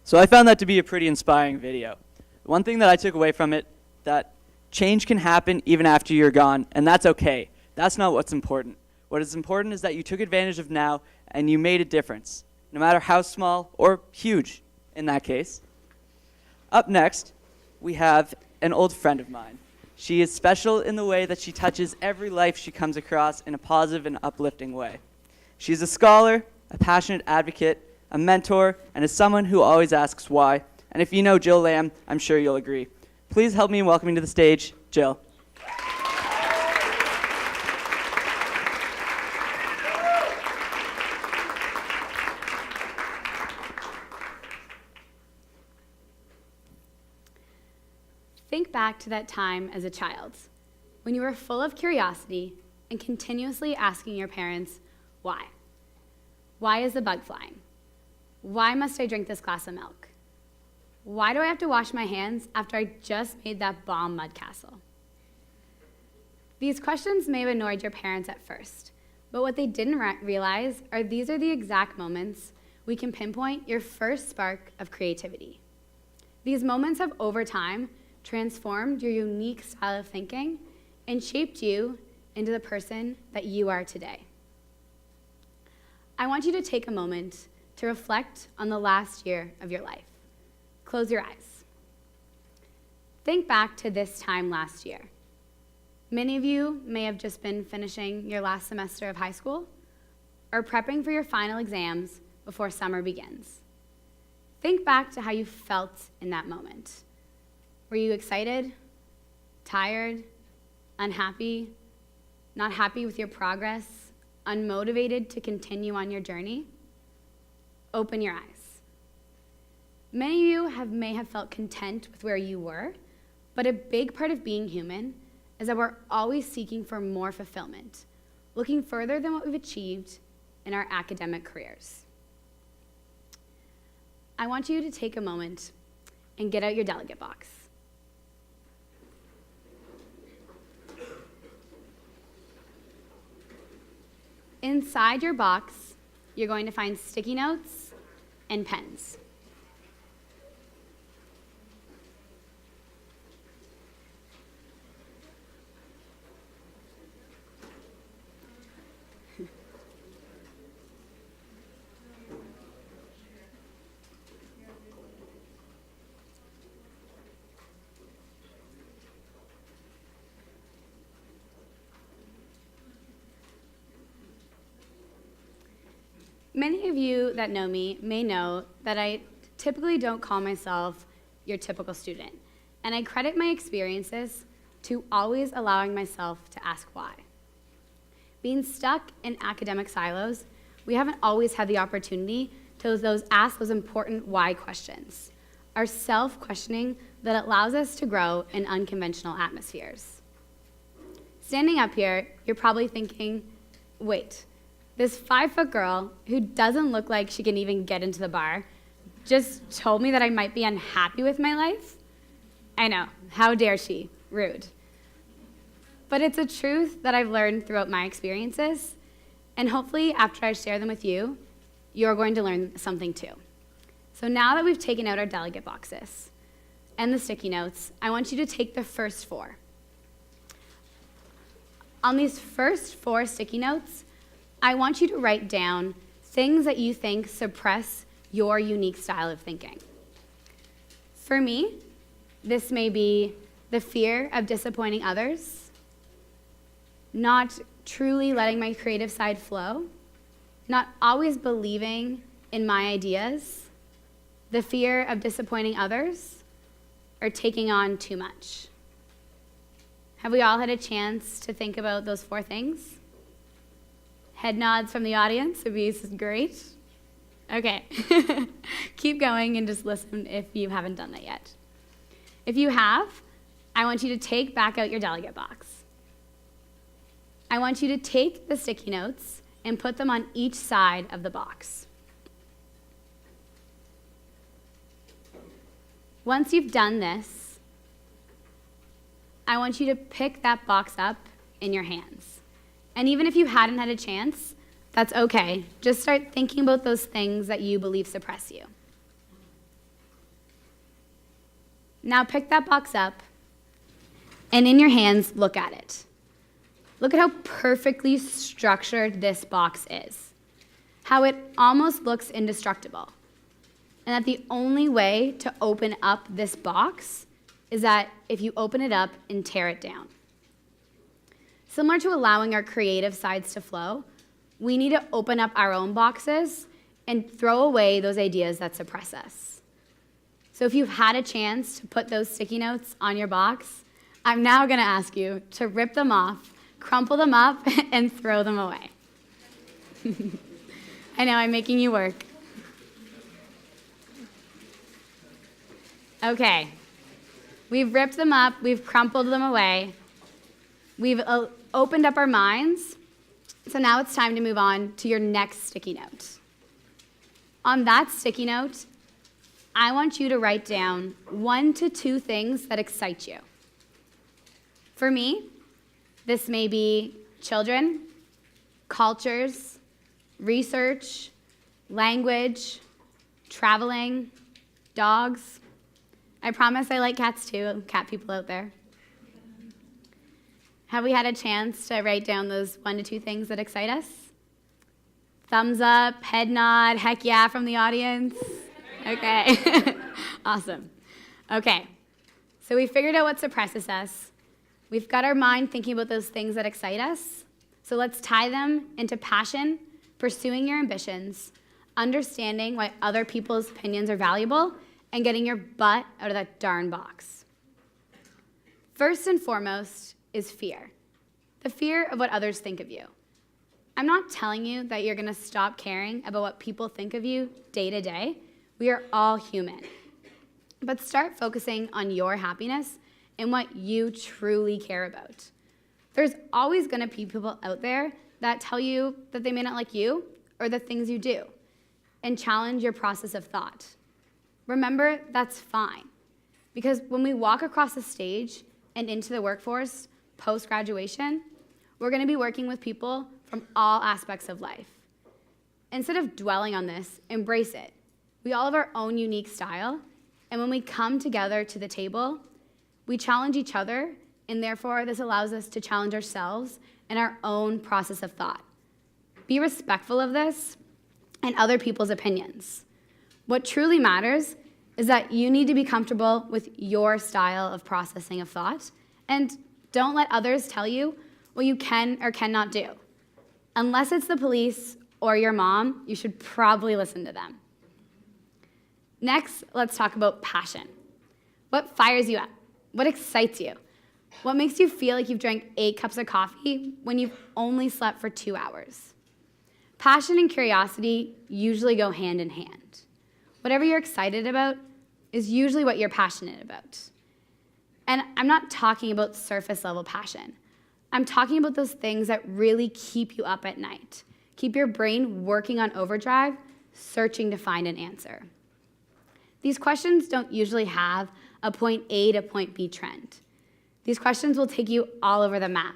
So I found that to be a pretty inspiring video. One thing that I took away from it, that change can happen even after you're gone, and that's okay. That's not what's important. What is important is that you took advantage of now and you made a difference, no matter how small or huge in that case. Up next, we have an old friend of mine. She is special in the way that she touches every life she comes across in a positive and uplifting way. She's a scholar, a passionate advocate, a mentor, and is someone who always asks why. And if you know Jill Lamb, I'm sure you'll agree. Please help me in welcoming to the stage, Jill. Think back to that time as a child, when you were full of curiosity and continuously asking your parents, why? Why is the bug flying? Why must I drink this glass of milk? Why do I have to wash my hands after I just made that bomb mud castle? These questions may have annoyed your parents at first, but what they didn't realize are these are the exact moments we can pinpoint your first spark of creativity. These moments have, over time, transformed your unique style of thinking and shaped you into the person that you are today. I want you to take a moment to reflect on the last year of your life. Close your eyes. Think back to this time last year. Many of you may have just been finishing your last semester of high school or prepping for your final exams before summer begins. Think back to how you felt in that moment. Were you excited, tired, unhappy, not happy with your progress, unmotivated to continue on your journey? Open your eyes. Many of you may have felt content with where you were, but a big part of being human is that we're always seeking for more fulfillment, looking further than what we've achieved in our academic careers. I want you to take a moment and get out your delegate box. Inside your box, you're going to find sticky notes and pens. Many of you that know me may know that I typically don't call myself your typical student, and I credit my experiences to always allowing myself to ask why. Being stuck in academic silos, we haven't always had the opportunity to ask those important why questions, our self-questioning that allows us to grow in unconventional atmospheres. Standing up here, you're probably thinking, wait, this 5-foot girl who doesn't look like she can even get into the bar just told me that I might be unhappy with my life? I know, how dare she? Rude. But it's a truth that I've learned throughout my experiences, and hopefully after I share them with you, you're going to learn something too. So now that we've taken out our delegate boxes and the sticky notes, I want you to take the first 4. On these first 4 sticky notes, I want you to write down things that you think suppress your unique style of thinking. For me, this may be the fear of disappointing others, not truly letting my creative side flow, not always believing in my ideas, the fear of disappointing others, or taking on too much. Have we all had a chance to think about those 4 things? Head nods from the audience would be great. Okay, keep going and just listen if you haven't done that yet. If you have, I want you to take back out your delegate box. I want you to take the sticky notes and put them on each side of the box. Once you've done this, I want you to pick that box up in your hands. And even if you hadn't had a chance, that's okay. Just start thinking about those things that you believe suppress you. Now pick that box up, and in your hands, look at it. Look at how perfectly structured this box is, how it almost looks indestructible, and that the only way to open up this box is that if you open it up and tear it down. Similar to allowing our creative sides to flow, we need to open up our own boxes and throw away those ideas that suppress us. So if you've had a chance to put those sticky notes on your box, I'm now going to ask you to rip them off, crumple them up, and throw them away. I know, I'm making you work. Okay. We've ripped them up, we've crumpled them away, we've opened up our minds, so now it's time to move on to your next sticky note. On that sticky note, I want you to write down 1 to 2 things that excite you. For me, this may be children, cultures, research, language, traveling, dogs. I promise I like cats too, cat people out there. Have we had a chance to write down those 1 to 2 things that excite us? Thumbs up, head nod, heck yeah from the audience. Okay, awesome. Okay, so we figured out what suppresses us. We've got our mind thinking about those things that excite us. So let's tie them into passion, pursuing your ambitions, understanding why other people's opinions are valuable, and getting your butt out of that darn box. First and foremost is fear. The fear of what others think of you. I'm not telling you that you're gonna stop caring about what people think of you day to day. We are all human. But start focusing on your happiness and what you truly care about. There's always gonna be people out there that tell you that they may not like you or the things you do and challenge your process of thought. Remember, that's fine. Because when we walk across the stage and into the workforce post-graduation, we're gonna be working with people from all aspects of life. Instead of dwelling on this, embrace it. We all have our own unique style, and when we come together to the table, we challenge each other, and therefore this allows us to challenge ourselves and our own process of thought. Be respectful of this and other people's opinions. What truly matters is that you need to be comfortable with your style of processing of thought, and don't let others tell you what you can or cannot do. Unless it's the police or your mom, you should probably listen to them. Next, let's talk about passion. What fires you up? What excites you? What makes you feel like you've drank 8 cups of coffee when you've only slept for 2 hours? Passion and curiosity usually go hand in hand. Whatever you're excited about is usually what you're passionate about. And I'm not talking about surface level passion. I'm talking about those things that really keep you up at night, keep your brain working on overdrive, searching to find an answer. These questions don't usually have a point A to point B trend. These questions will take you all over the map,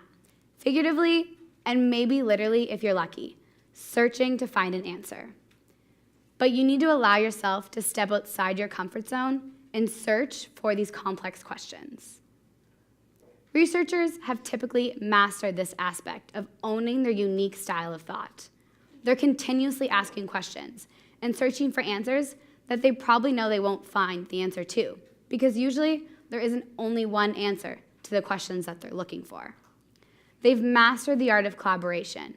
figuratively and maybe literally if you're lucky, searching to find an answer. But you need to allow yourself to step outside your comfort zone and search for these complex questions. Researchers have typically mastered this aspect of owning their unique style of thought. They're continuously asking questions and searching for answers that they probably know they won't find the answer to, because usually there isn't only one answer to the questions that they're looking for. They've mastered the art of collaboration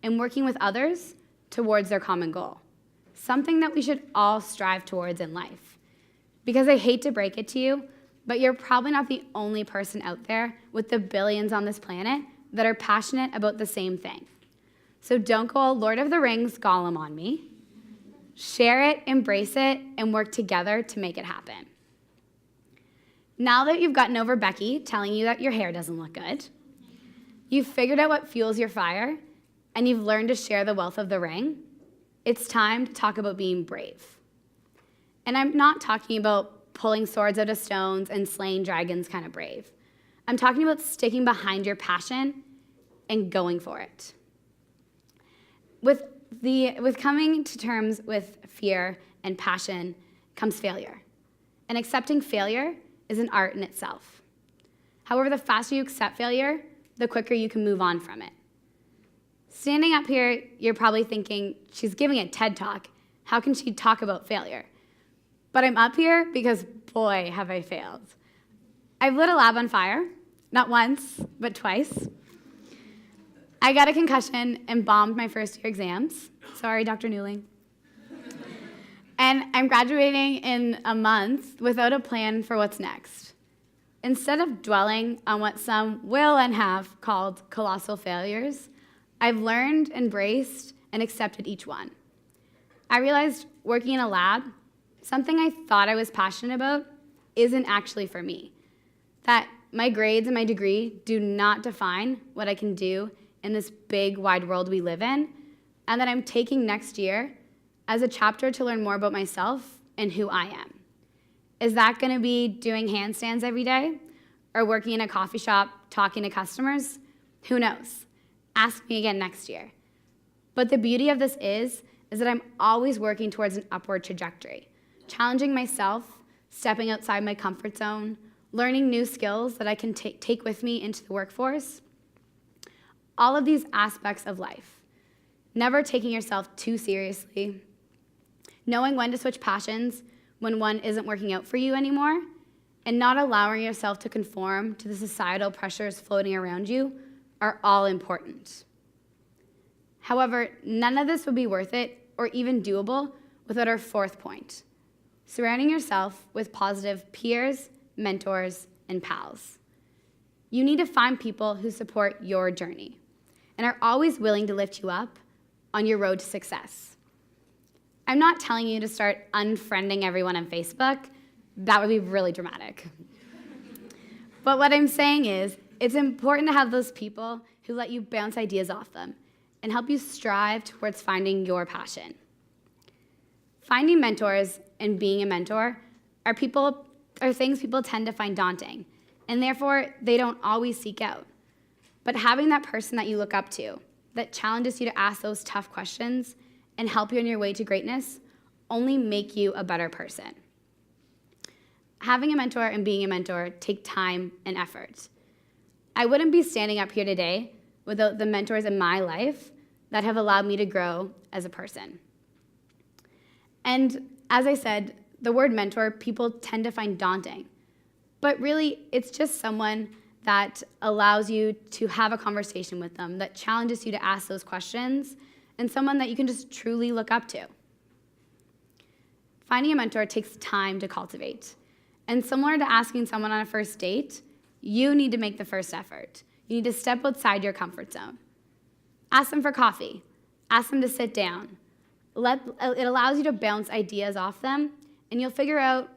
and working with others towards their common goal, something that we should all strive towards in life. Because I hate to break it to you, but you're probably not the only person out there with the billions on this planet that are passionate about the same thing. So don't go all Lord of the Rings Gollum on me. Share it, embrace it, and work together to make it happen. Now that you've gotten over Becky telling you that your hair doesn't look good, you've figured out what fuels your fire, and you've learned to share the wealth of the ring, it's time to talk about being brave. And I'm not talking about pulling swords out of stones and slaying dragons kind of brave. I'm talking about sticking behind your passion and going for it. With coming to terms with fear and passion comes failure. And accepting failure is an art in itself. However, the faster you accept failure, the quicker you can move on from it. Standing up here, you're probably thinking, she's giving a TED Talk. How can she talk about failure? But I'm up here because, boy, have I failed. I've lit a lab on fire, not once, but twice. I got a concussion and bombed my first year exams. Sorry, Dr. Newling. And I'm graduating in a month without a plan for what's next. Instead of dwelling on what some will and have called colossal failures, I've learned, embraced, and accepted each one. I realized working in a lab, something I thought I was passionate about, isn't actually for me. That my grades and my degree do not define what I can do in this big, wide world we live in, and that I'm taking next year as a chapter to learn more about myself and who I am. Is that going to be doing handstands every day or working in a coffee shop talking to customers? Who knows? Ask me again next year. But the beauty of this is that I'm always working towards an upward trajectory, challenging myself, stepping outside my comfort zone, learning new skills that I can take with me into the workforce. All of these aspects of life. Never taking yourself too seriously, knowing when to switch passions when one isn't working out for you anymore, and not allowing yourself to conform to the societal pressures floating around you are all important. However, none of this would be worth it or even doable without our fourth point, surrounding yourself with positive peers, mentors, and pals. You need to find people who support your journey and are always willing to lift you up on your road to success. I'm not telling you to start unfriending everyone on Facebook. That would be really dramatic. But what I'm saying is, it's important to have those people who let you bounce ideas off them and help you strive towards finding your passion. Finding mentors and being a mentor are things people tend to find daunting, and therefore they don't always seek out. But having that person that you look up to, that challenges you to ask those tough questions and help you on your way to greatness, only make you a better person. Having a mentor and being a mentor take time and effort. I wouldn't be standing up here today without the mentors in my life that have allowed me to grow as a person. And as I said, the word mentor, people tend to find daunting. But really, it's just someone that allows you to have a conversation with them, that challenges you to ask those questions, and someone that you can just truly look up to. Finding a mentor takes time to cultivate. And similar to asking someone on a first date, you need to make the first effort. You need to step outside your comfort zone. Ask them for coffee. Ask them to sit down. It allows you to bounce ideas off them, and you'll figure out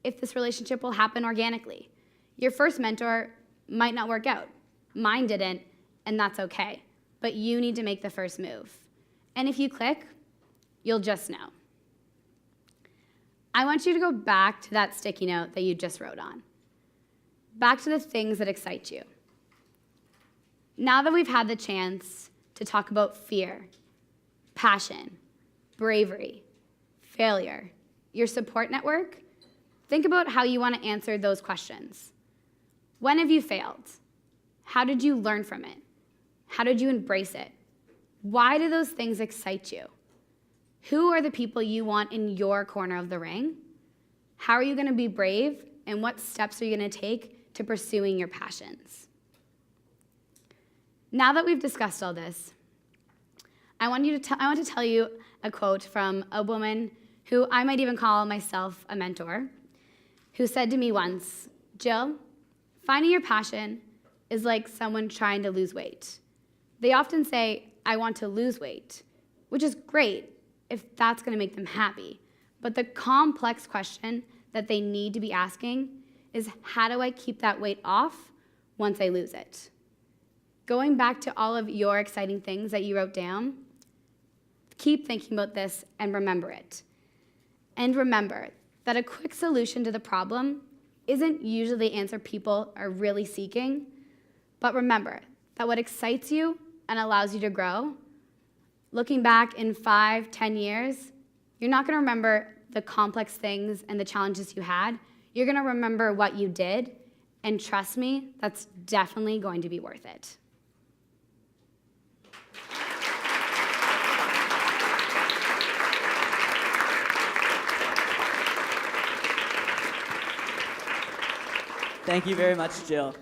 if this relationship will happen organically. Your first mentor might not work out. Mine didn't, and that's okay. But you need to make the first move. And if you click, you'll just know. I want you to go back to that sticky note that you just wrote on. Back to the things that excite you. Now that we've had the chance to talk about fear, passion, bravery, failure, your support network, think about how you want to answer those questions. When have you failed? How did you learn from it? How did you embrace it? Why do those things excite you? Who are the people you want in your corner of the ring? How are you going to be brave, and what steps are you going to take to pursuing your passions? Now that we've discussed all this, I want to tell you a quote from a woman who I might even call myself a mentor, who said to me once, "Jill, finding your passion is like someone trying to lose weight. They often say, 'I want to lose weight,' which is great if that's going to make them happy. But the complex question that they need to be asking is, how do I keep that weight off once I lose it?" Going back to all of your exciting things that you wrote down, keep thinking about this and remember it. And remember that a quick solution to the problem isn't usually the answer people are really seeking, but remember that what excites you and allows you to grow, looking back in 5, 10 years, you're not going to remember the complex things and the challenges you had. You're going to remember what you did, and trust me, that's definitely going to be worth it. Thank you very much, Jill.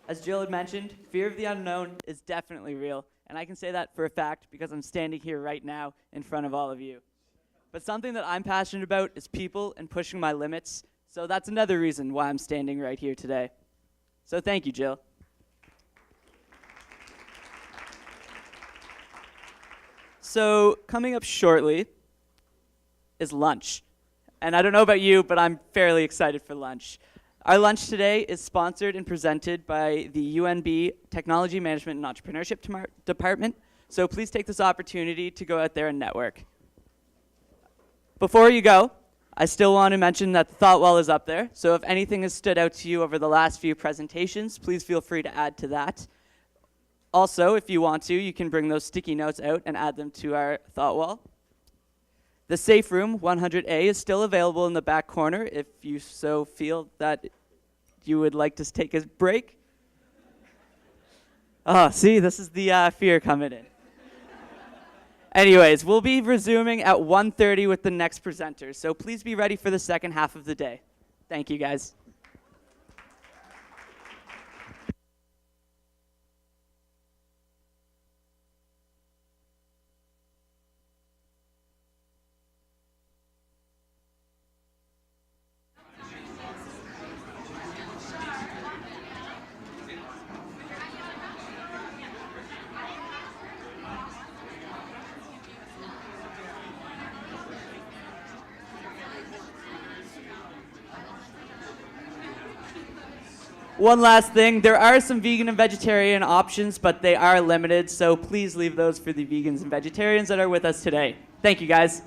As Jill had mentioned, fear of the unknown is definitely real, and I can say that for a fact because I'm standing here right now in front of all of you. But something that I'm passionate about is people and pushing my limits, so that's another reason why I'm standing right here today. So thank you, Jill. So coming up shortly is lunch. And I don't know about you, but I'm fairly excited for lunch. Our lunch today is sponsored and presented by the UNB Technology Management and Entrepreneurship Department, so please take this opportunity to go out there and network. Before you go, I still want to mention that the thought wall is up there, so if anything has stood out to you over the last few presentations, please feel free to add to that. Also, if you want to, you can bring those sticky notes out and add them to our thought wall. The safe room, 100A, is still available in the back corner if you so feel that you would like to take a break. Oh, see, this is the fear coming in. Anyways, we'll be resuming at 1:30 with the next presenter, so please be ready for the second half of the day. Thank you, guys. One last thing, there are some vegan and vegetarian options, but they are limited, so please leave those for the vegans and vegetarians that are with us today. Thank you, guys.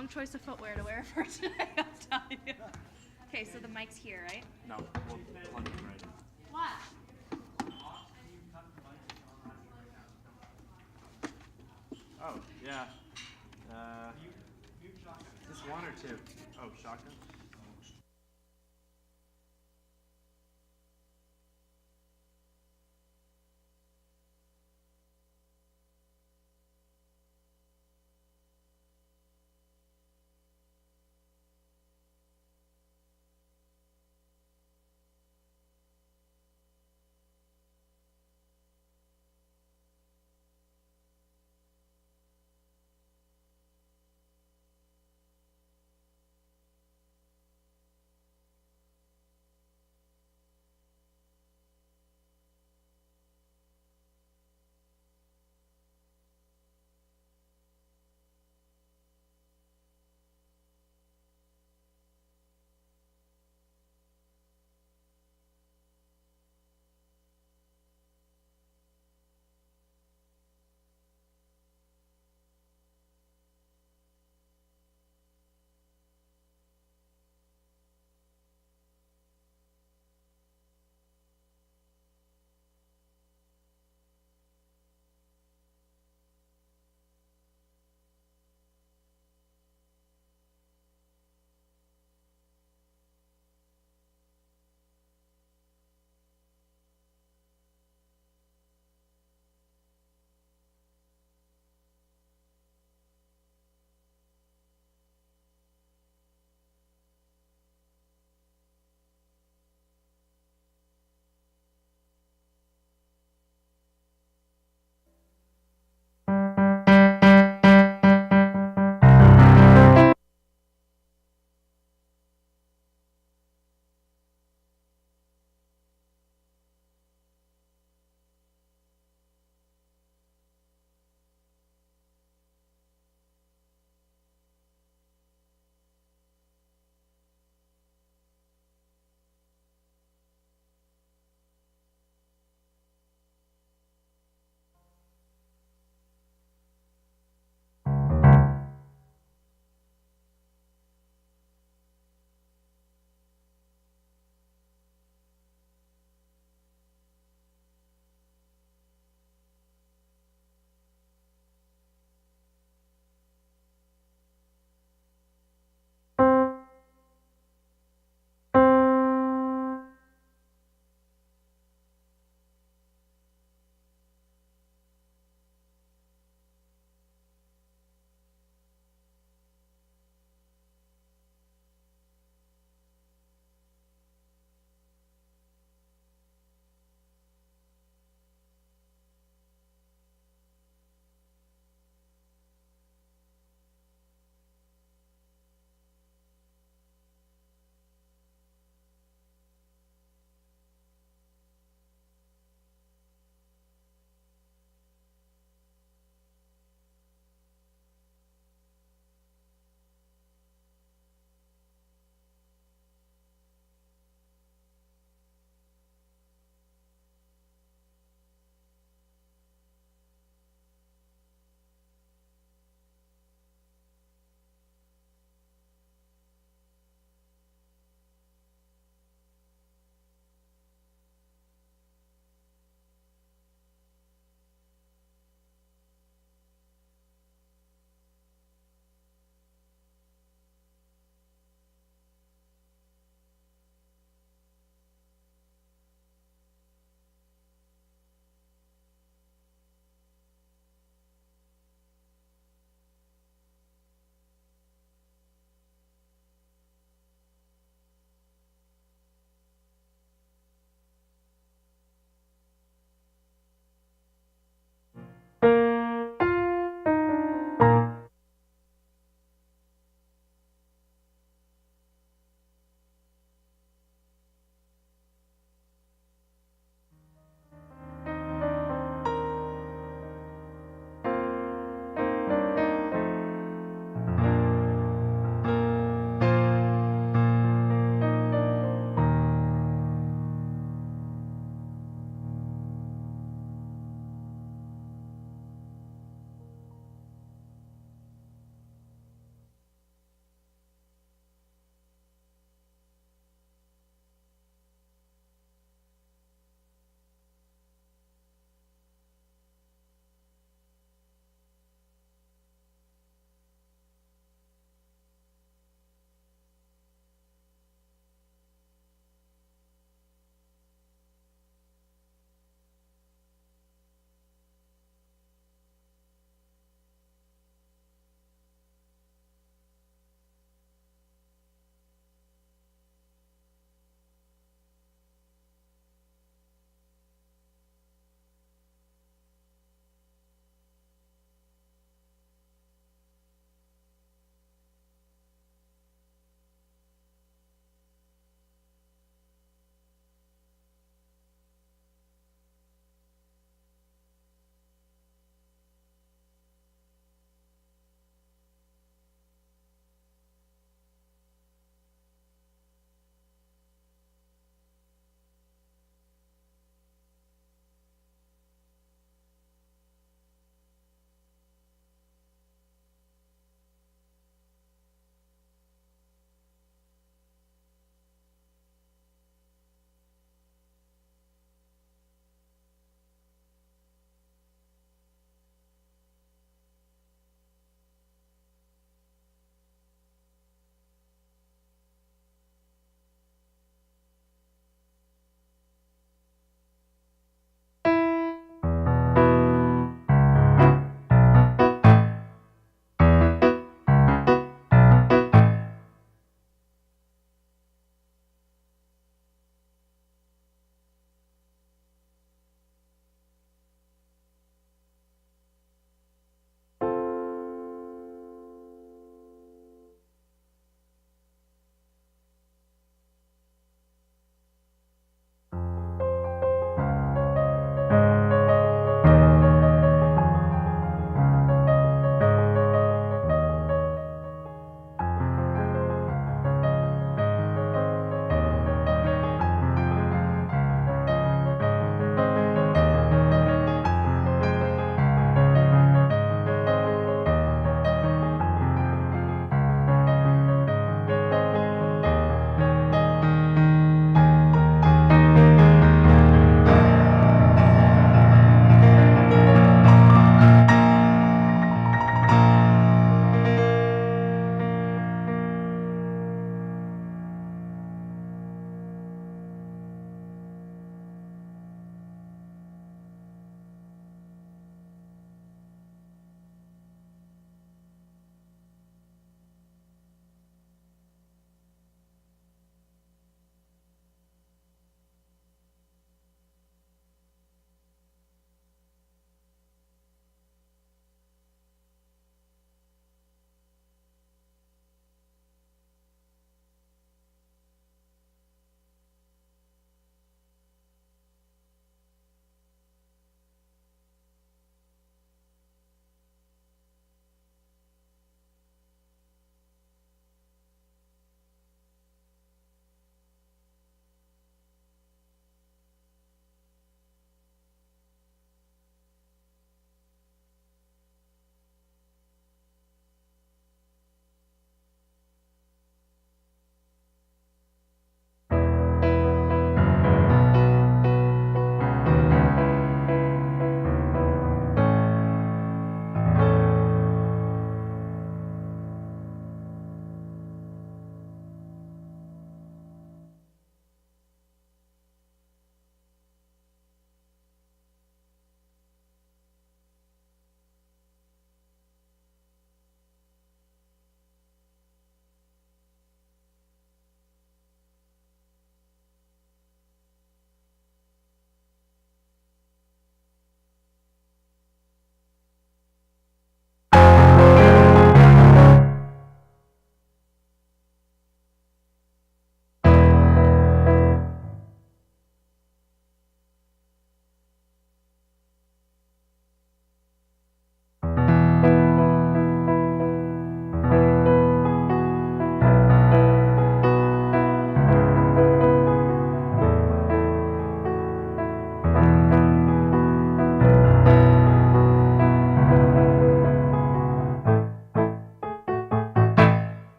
wrong choice of footwear to wear for today, I'll tell you. Okay, so the mic's here, right? No, we'll plug it right in. What? Oh, yeah. Just one or two? Oh, shotgun?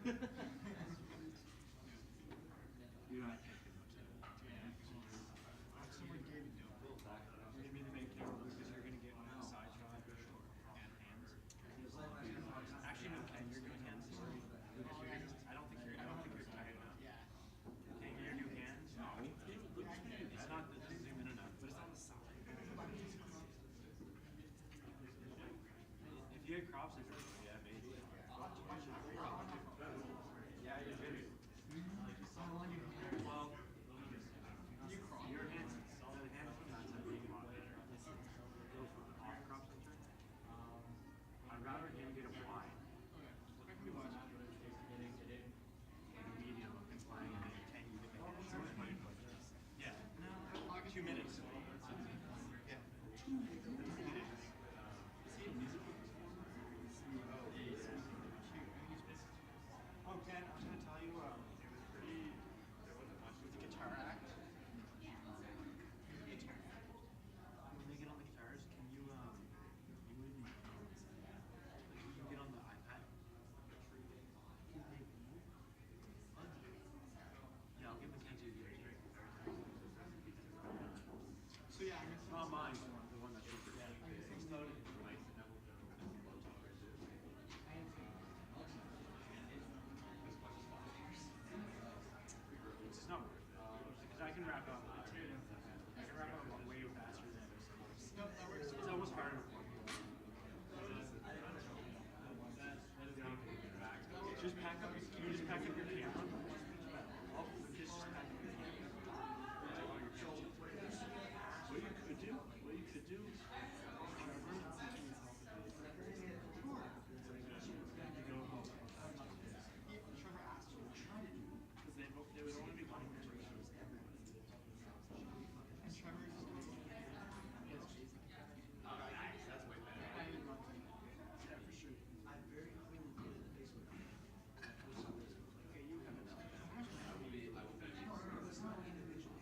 You don't have to take too much. You mean to make careful because you're going to get one side shot and hands. Actually, no, Ken, you're doing hands. I don't think you're tired enough. Can you do hands? No. It's not the zoom in enough, but it's on the side. If you had crop scissors, yeah, maybe. Yeah, you do. Well, your hands, the hands sometimes have been a lot better. Off crop scissors. I'd rather him get a wide. Medium and playing, and then can you get the hands? Yeah. No, 2 minutes. Yeah. 2 minutes. Oh, Ken, I was going to tell you, it was pretty, there wasn't much with the guitar act. When they get on the guitars, can you, you get on the iPad? Yeah, I'll give Mackenzie a drink. So yeah, it's not mine, the one that's super big. It's not worth it. Because I can wrap up. I can wrap up way faster than this. It's almost hard enough. Just pack up. Can you just pack up your camera? Just pack up your camera. What you could do, Trevor asked you to try to do it. Because they would only be one person. And Trevor's just going to nice, that's way better. Yeah, for sure. I very clearly put it in Facebook. Okay, you have enough. It's not individual.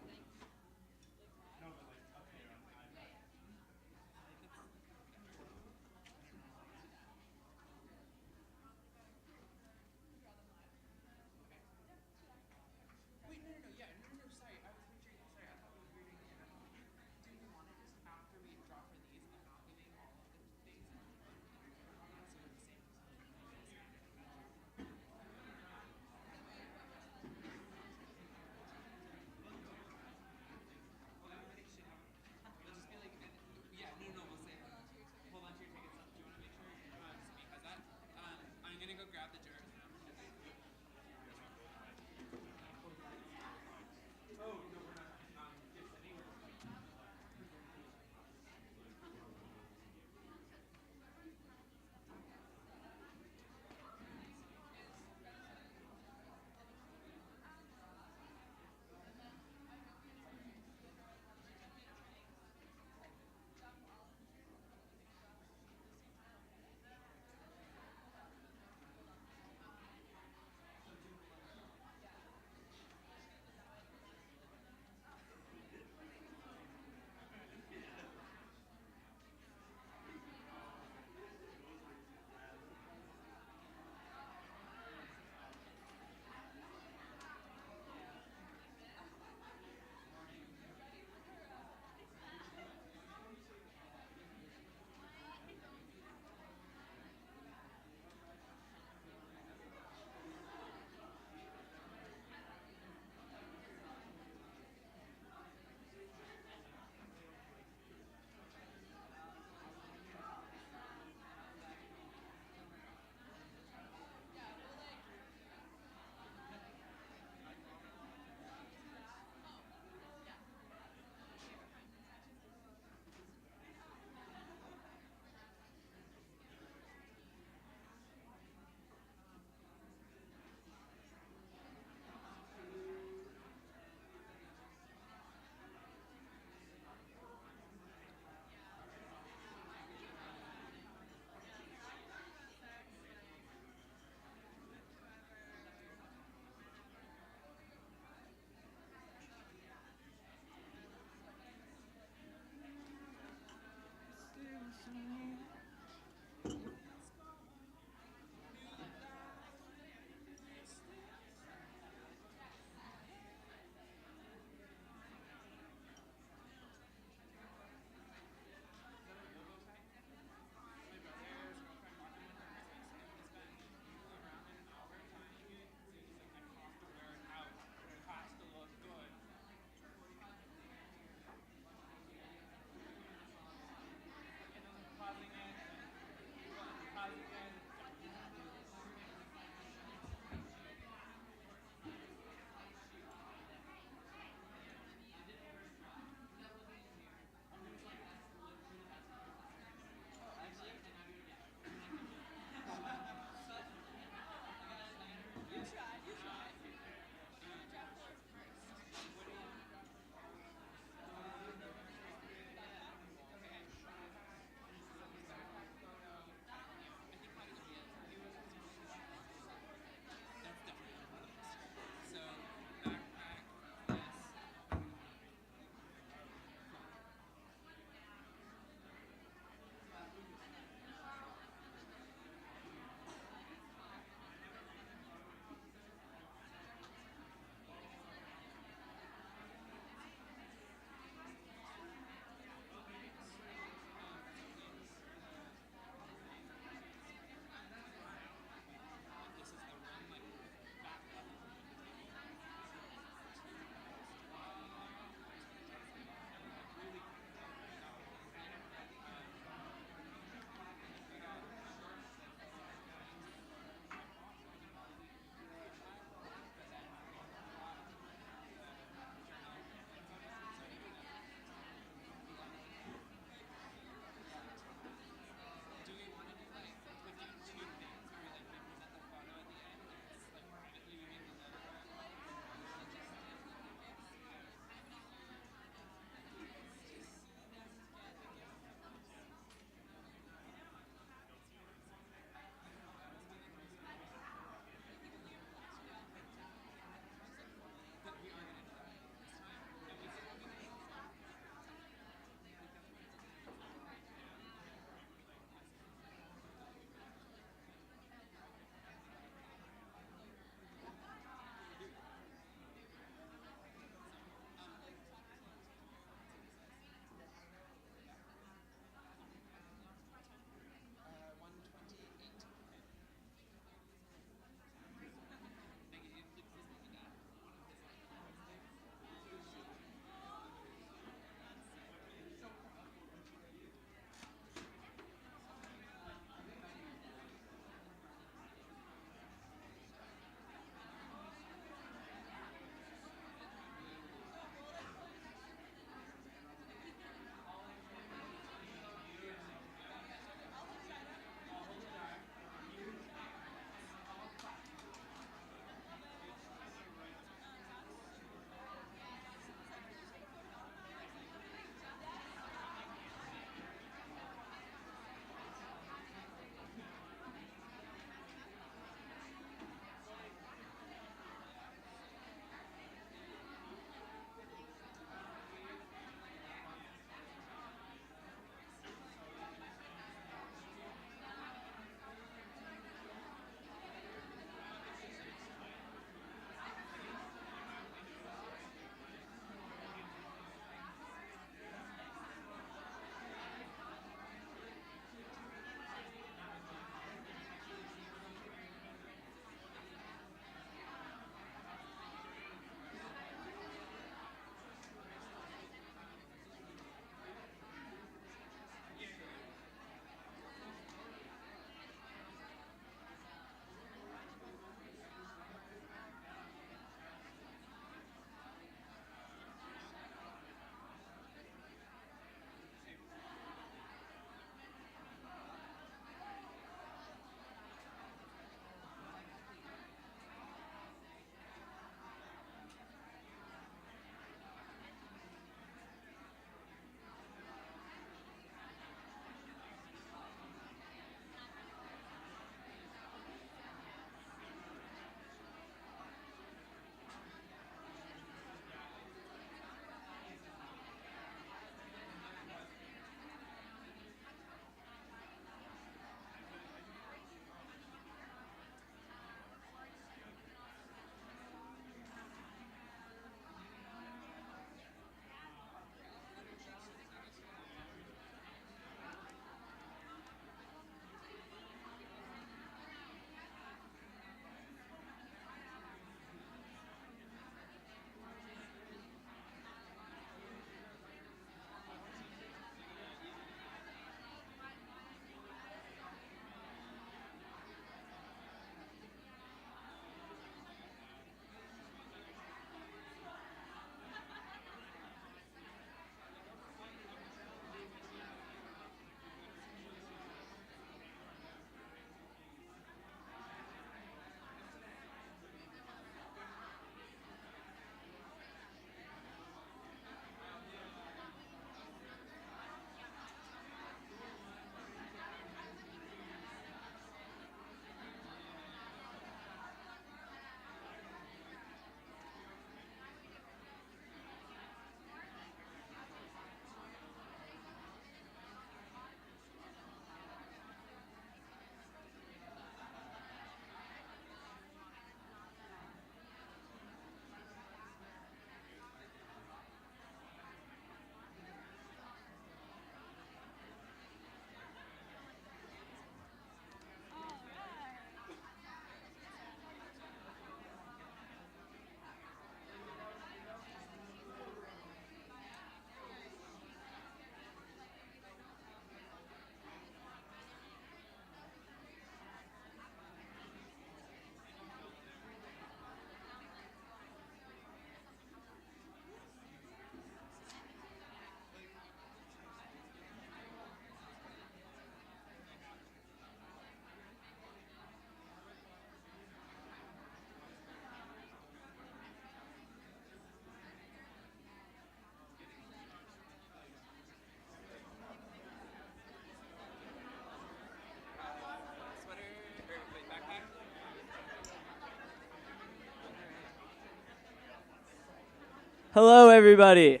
Hello, everybody.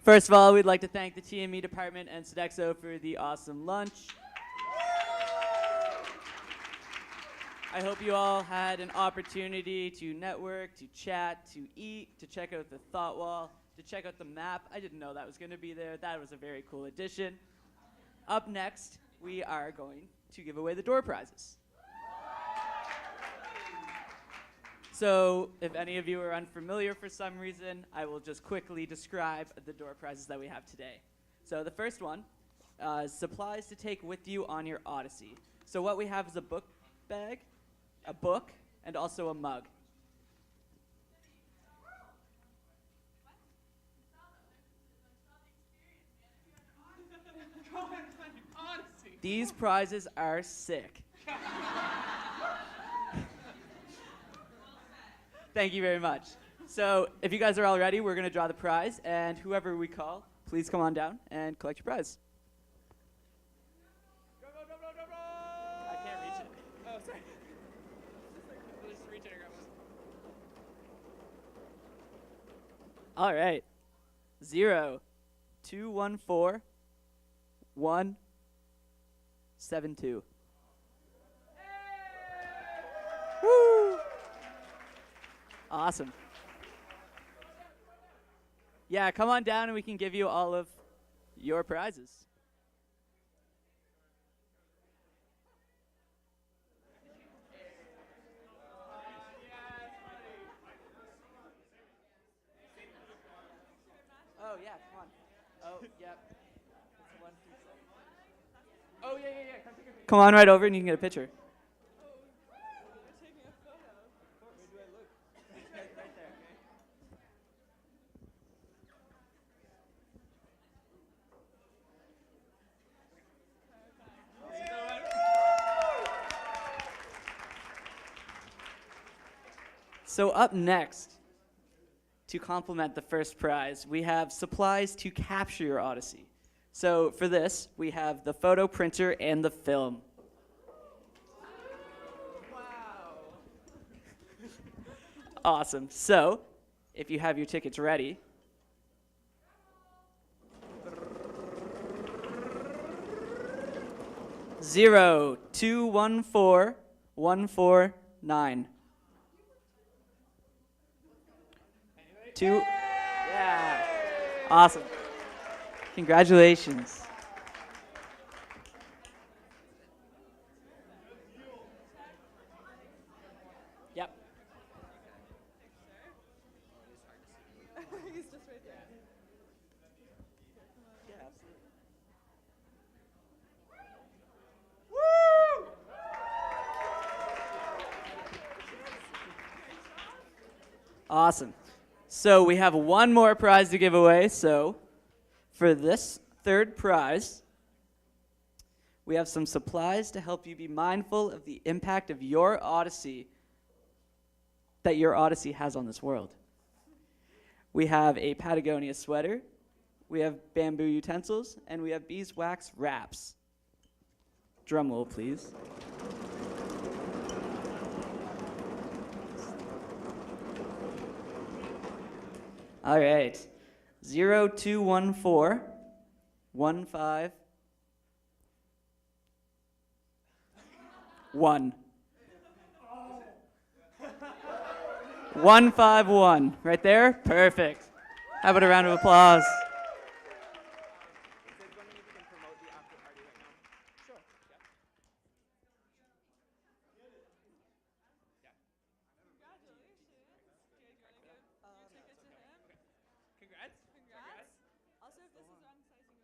First of all, we'd like to thank the TME department and Sodexo for the awesome lunch. I hope you all had an opportunity to network, to chat, to eat, to check out the thought wall, to check out the map. I didn't know that was going to be there. That was a very cool addition. Up next, we are going to give away the door prizes. So if any of you are unfamiliar for some reason, I will just quickly describe the door prizes that we have today. So the first one is supplies to take with you on your Odyssey. So what we have is a book bag, a book, and also a mug. These prizes are sick. Thank you very much. So if you guys are all ready, we're going to draw the prize, and whoever we call, please come on down and collect your prize. Go, go, go, go, go, go! I can't reach it. Oh, sorry. Just reach it and grab it. All right. 0, 2, 1, 4, 1, 7, 2. Woo! Awesome. Yeah, come on down and we can give you all of your prizes. Oh, yeah, come on. Oh, yep. It's the one through seven. Oh, yeah, yeah, yeah. Come take a picture. Come on right over and you can get a picture. So up next, to complement the first prize, we have supplies to capture your Odyssey. So for this, we have the photo printer and the film. Wow. Awesome. So if you have your tickets ready, zero, 2, 1, 4, 1, 4, 9. 2. Yeah. Awesome. Congratulations. Yep. He's just right there. Yeah, absolutely. Awesome. So we have one more prize to give away. So for this third prize, we have some supplies to help you be mindful of the impact of your Odyssey that your Odyssey has on this world. We have a Patagonia sweater, we have bamboo utensils, and we have beeswax wraps. Drum roll, please. All right. 0, 2, 1, 4, 1, 5, 1. 1, 5, 1. Right there? Perfect. How about a round of applause? Is it wondering if you can promote the after party right now? Sure. Yeah. Congrats. Congrats. Also, if this is wrong sizing,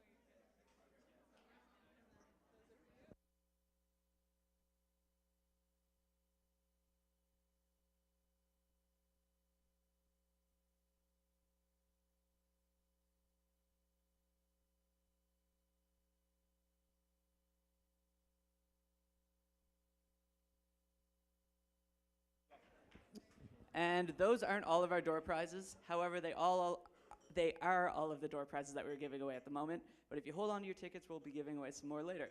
And those aren't all of our door prizes. However, they are all of the door prizes that we're giving away at the moment. But if you hold on to your tickets, we'll be giving away some more later.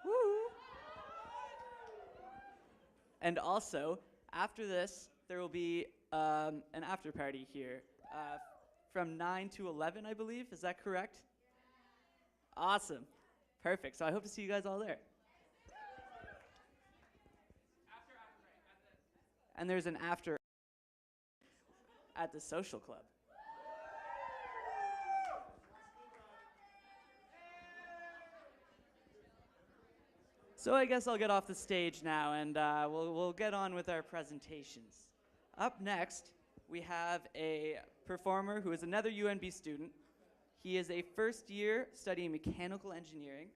Woo! And also, after this, there will be an after party here from 9 to 11, I believe. Is that correct? Awesome. Perfect. So I hope to see you guys all there. And there's an after at the social club. So I guess I'll get off the stage now, and we'll get on with our presentations. Up next, we have a performer who is another UNB student. He is a first year studying mechanical engineering.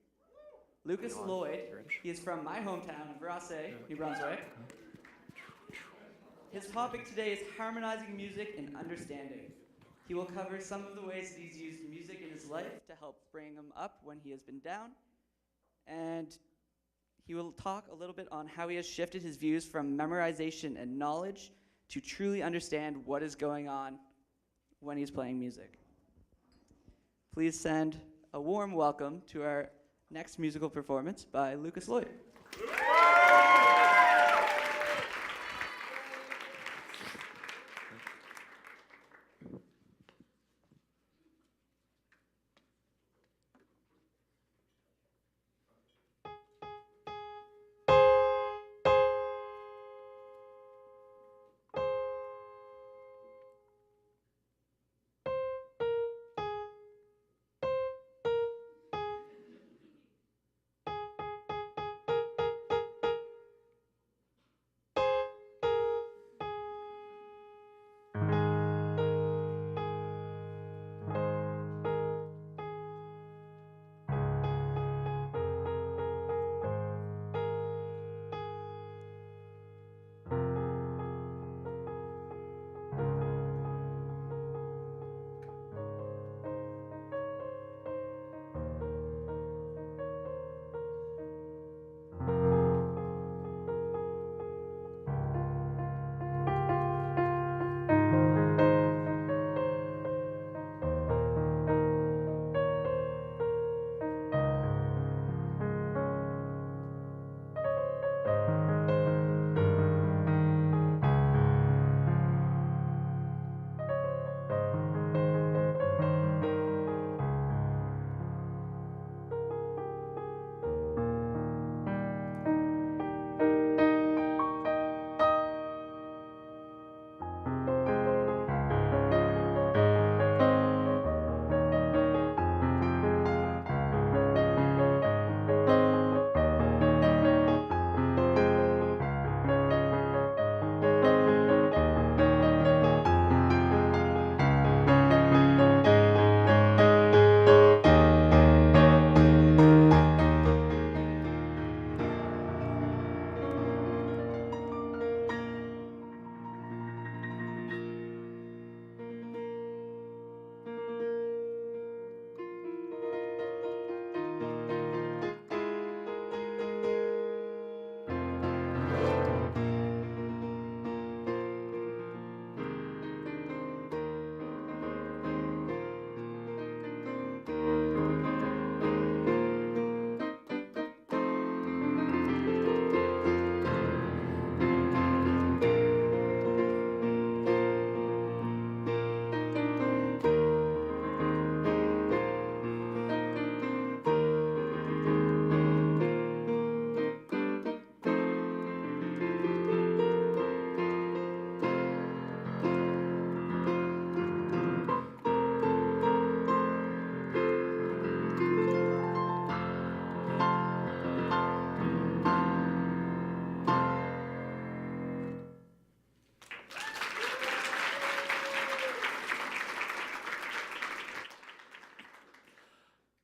Lucas Lloyd. He is from my hometown of Rossay, New Brunswick. His topic today is harmonizing music and understanding. He will cover some of the ways that he's used music in his life to help bring him up when he has been down. And he will talk a little bit on how he has shifted his views from memorization and knowledge to truly understand what is going on when he's playing music. Please send a warm welcome to our next musical performance by Lucas Lloyd.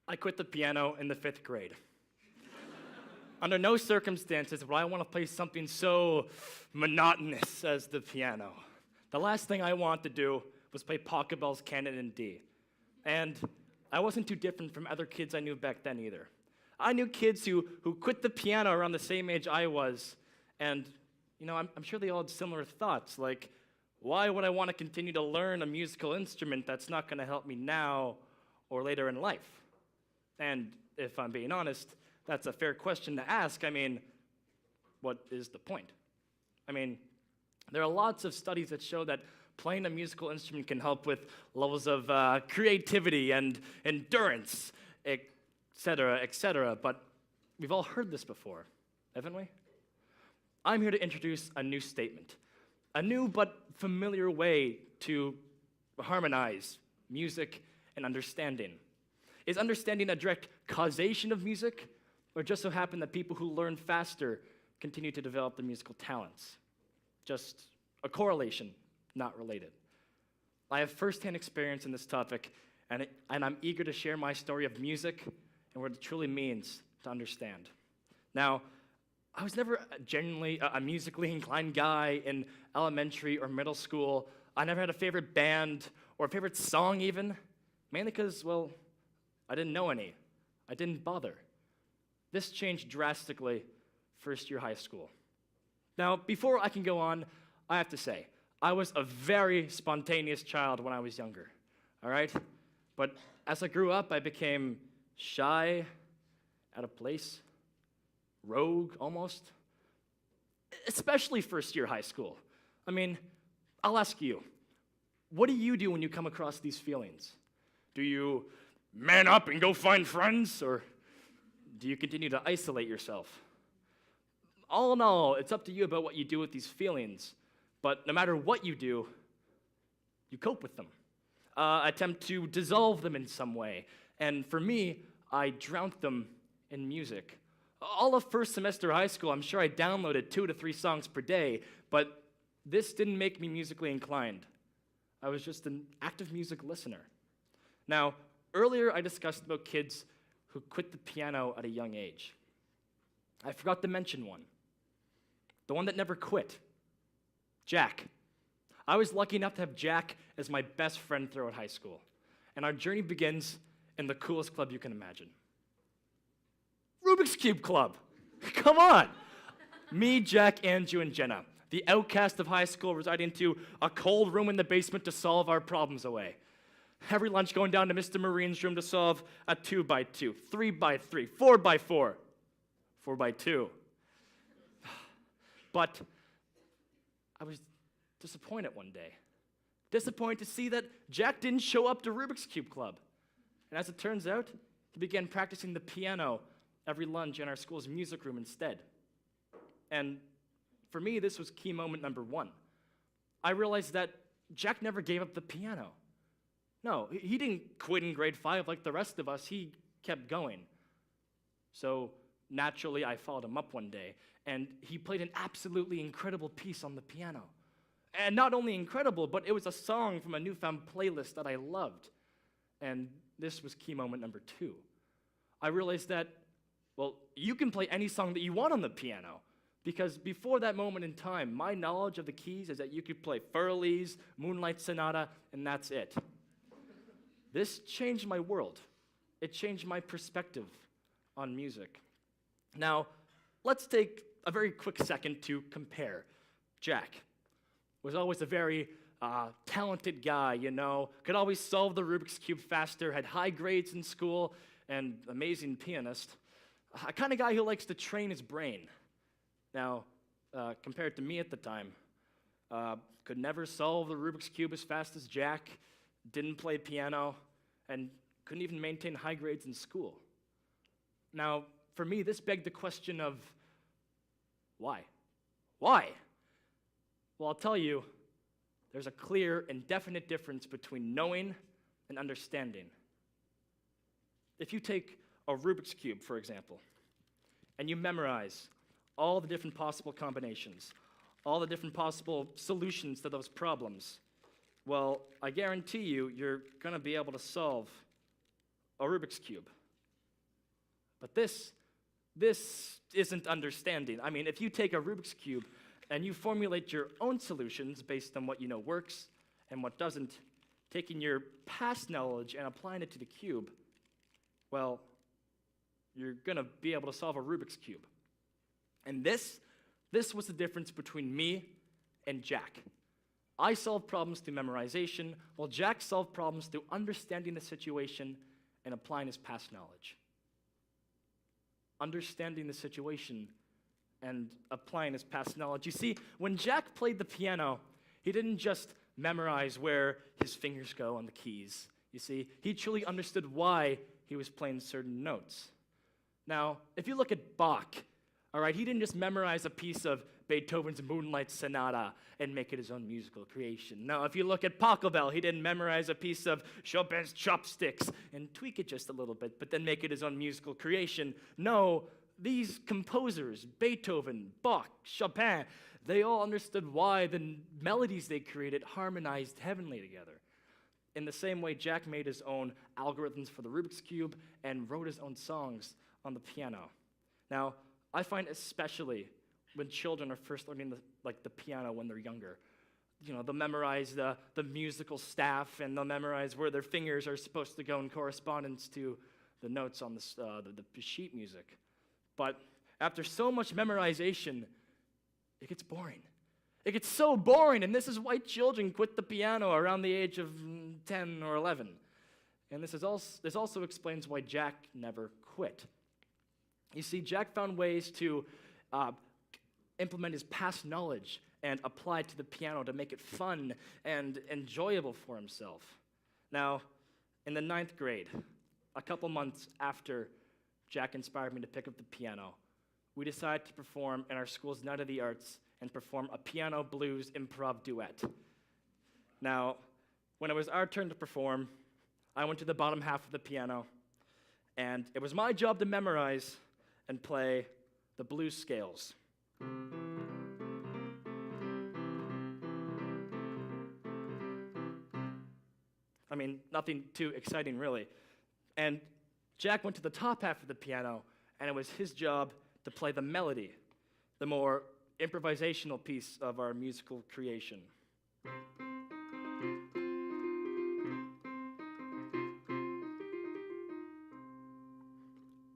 I quit the piano in the 5th grade. Under no circumstances would I want to play something so monotonous as the piano. The last thing I wanted to do was play Pachelbel's Canon in D. And I wasn't too different from other kids I knew back then either. I knew kids who quit the piano around the same age I was, and I'm sure they all had similar thoughts, like, why would I want to continue to learn a musical instrument that's not going to help me now or later in life? And if I'm being honest, that's a fair question to ask. I mean, what is the point? I mean, There are lots of studies that show that playing a musical instrument can help with levels of creativity and endurance, etc., but we've all heard this before, haven't we? I'm here to introduce a new statement, a new but familiar way to harmonize music and understanding. Is understanding a direct causation of music, or just so happen that people who learn faster continue to develop their musical talents? Just a correlation, not related. I have firsthand experience in this topic, and I'm eager to share my story of music and what it truly means to understand. Now, I was never genuinely a musically inclined guy in elementary or middle school. I never had a favorite band or a favorite song even, mainly because, well, I didn't know any. I didn't bother. This changed drastically first year high school. Now, before I can go on, I have to say, I was a very spontaneous child when I was younger, all right? But as I grew up, I became shy, out of place, rogue almost, especially first year high school. I mean, I'll ask you, what do you do when you come across these feelings? Do you man up and go find friends, or do you continue to isolate yourself? All in all, it's up to you about what you do with these feelings, but no matter what you do, you cope with them. Attempt to dissolve them in some way, and for me, I drowned them in music. All of first semester high school, I'm sure I downloaded 2 to 3 songs per day, but this didn't make me musically inclined. I was just an active music listener. Now, earlier I discussed about kids who quit the piano at a young age. I forgot to mention one. The one that never quit. Jack. I was lucky enough to have Jack as my best friend throughout high school. And our journey begins in the coolest club you can imagine. Rubik's Cube Club. Come on. Me, Jack, Andrew, and Jenna, the outcast of high school, residing to a cold room in the basement to solve our problems away. Every lunch going down to Mr. Marine's room to solve a 2x2, 3x3, 4x4, 4x2. But I was disappointed one day. Disappointed to see that Jack didn't show up to Rubik's Cube Club. And as it turns out, he began practicing the piano every lunch in our school's music room instead. And for me, this was key moment number 1. I realized that Jack never gave up the piano. No, he didn't quit in grade 5 like the rest of us. He kept going. So naturally, I followed him up one day, and he played an absolutely incredible piece on the piano. And not only incredible, but it was a song from a newfound playlist that I loved. And this was key moment number 2. I realized that, well, you can play any song that you want on the piano, because before that moment in time, my knowledge of the keys is that you could play Furley's, Moonlight Sonata, and that's it. This changed my world. It changed my perspective on music. Now, let's take a very quick second to compare. Jack was always a very talented guy, you know, could always solve the Rubik's Cube faster, had high grades in school, and amazing pianist. A kind of guy who likes to train his brain. Now, compared to me at the time, could never solve the Rubik's Cube as fast as Jack, didn't play piano, and couldn't even maintain high grades in school. Now, for me, this begged the question of why? Why? Well, I'll tell you, there's a clear and definite difference between knowing and understanding. If you take a Rubik's Cube, for example, and you memorize all the different possible combinations, all the different possible solutions to those problems, well, I guarantee you, you're going to be able to solve a Rubik's Cube. But this isn't understanding. I mean, if you take a Rubik's Cube and you formulate your own solutions based on what you know works and what doesn't, taking your past knowledge and applying it to the cube, well, you're going to be able to solve a Rubik's Cube. And this was the difference between me and Jack. I solved problems through memorization, while Jack solved problems through understanding the situation and applying his past knowledge. Understanding the situation and applying his past knowledge. You see, when Jack played the piano, he didn't just memorize where his fingers go on the keys. You see, he truly understood why he was playing certain notes. Now, if you look at Bach, all right, he didn't just memorize a piece of Beethoven's Moonlight Sonata and make it his own musical creation. Now, if you look at Pachelbel, he didn't memorize a piece of Chopin's Chopsticks and tweak it just a little bit, but then make it his own musical creation. No, these composers, Beethoven, Bach, Chopin, they all understood why the melodies they created harmonized heavenly together. In the same way, Jack made his own algorithms for the Rubik's Cube and wrote his own songs on the piano. Now, I find especially when children are first learning the piano when they're younger, they'll memorize the musical staff, and they'll memorize where their fingers are supposed to go in correspondence to the notes on the sheet music. But after so much memorization, it gets boring. It gets so boring, and this is why children quit the piano around the age of 10 or 11. And this also explains why Jack never quit. You see, Jack found ways to implement his past knowledge and apply it to the piano to make it fun and enjoyable for himself. Now, in the 9th grade, a couple months after Jack inspired me to pick up the piano, we decided to perform in our school's Night of the Arts and perform a piano blues improv duet. Now, when it was our turn to perform, I went to the bottom half of the piano, and it was my job to memorize and play the blues scales. I mean, nothing too exciting, really. And Jack went to the top half of the piano, and it was his job to play the melody, the more improvisational piece of our musical creation.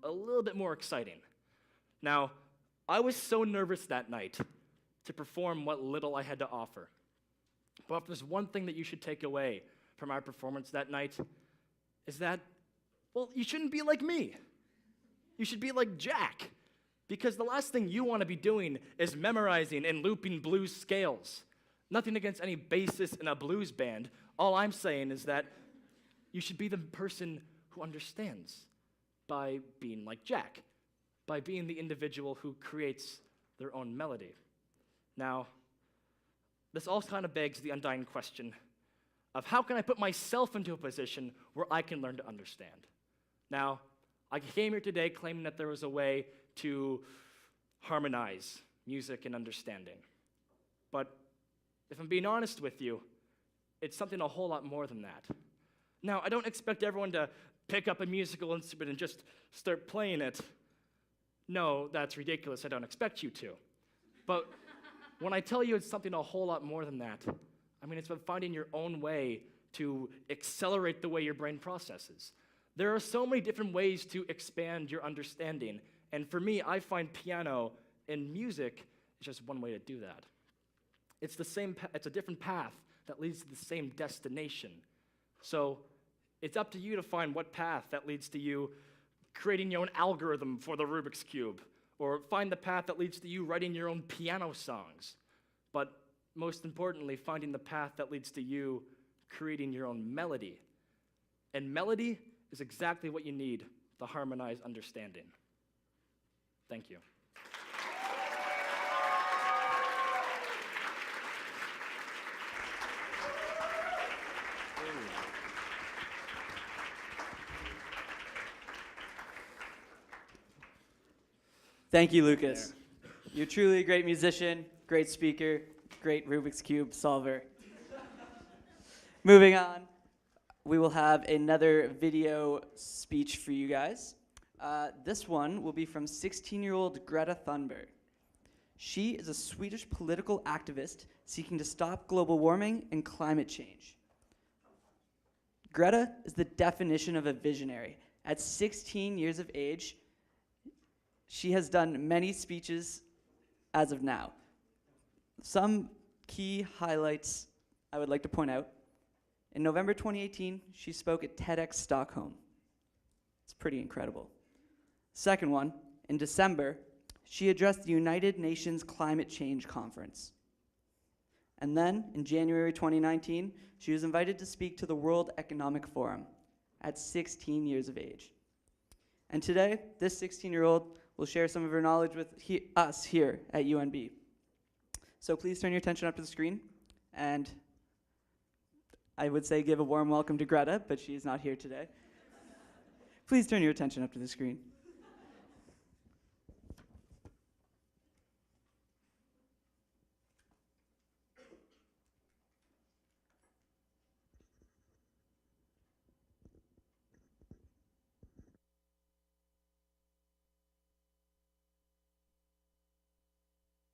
A little bit more exciting. Now, I was so nervous that night to perform what little I had to offer. But if there's one thing that you should take away from our performance that night, is that, well, you shouldn't be like me. You should be like Jack. Because the last thing you want to be doing is memorizing and looping blues scales. Nothing against any bassist in a blues band. All I'm saying is that you should be the person who understands by being like Jack, by being the individual who creates their own melody. Now, this all kind of begs the undying question of how can I put myself into a position where I can learn to understand? Now, I came here today claiming that there was a way to harmonize music and understanding. But if I'm being honest with you, it's something a whole lot more than that. Now, I don't expect everyone to pick up a musical instrument and just start playing it. No, that's ridiculous. I don't expect you to. But when I tell you it's something a whole lot more than that, I mean, it's about finding your own way to accelerate the way your brain processes. There are so many different ways to expand your understanding. And for me, I find piano and music is just one way to do that. It's a different path that leads to the same destination. So it's up to you to find what path that leads to you creating your own algorithm for the Rubik's Cube, or find the path that leads to you writing your own piano songs. But most importantly, finding the path that leads to you creating your own melody. And melody is exactly what you need to harmonize understanding. Thank you. Thank you, Lucas. You're truly a great musician, great speaker, great Rubik's Cube solver. Moving on, we will have another video speech for you guys. This one will be from 16-year-old Greta Thunberg. She is a Swedish political activist seeking to stop global warming and climate change. Greta is the definition of a visionary. At 16 years of age, she has done many speeches as of now. Some key highlights I would like to point out. In November 2018, she spoke at TEDx Stockholm. It's pretty incredible. Second one, in December, she addressed the United Nations Climate Change Conference. And then, in January 2019, she was invited to speak to the World Economic Forum at 16 years of age. And today, this 16-year-old will share some of her knowledge with us here at UNB. So please turn your attention up to the screen, and I would say give a warm welcome to Greta, but she is not here today. Please turn your attention up to the screen.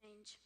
Change.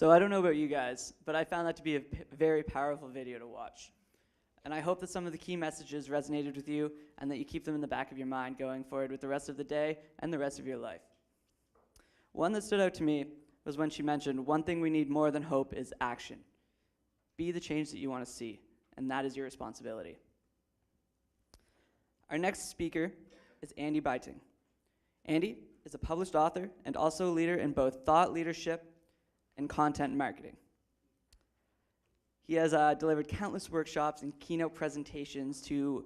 So I don't know about you guys, but I found that to be a very powerful video to watch. And I hope that some of the key messages resonated with you and that you keep them in the back of your mind going forward with the rest of the day and the rest of your life. One that stood out to me was when she mentioned, one thing we need more than hope is action. Be the change that you want to see, and that is your responsibility. Our next speaker is Andy Byting. Andy is a published author and also a leader in both thought leadership and content marketing. He has delivered countless workshops and keynote presentations to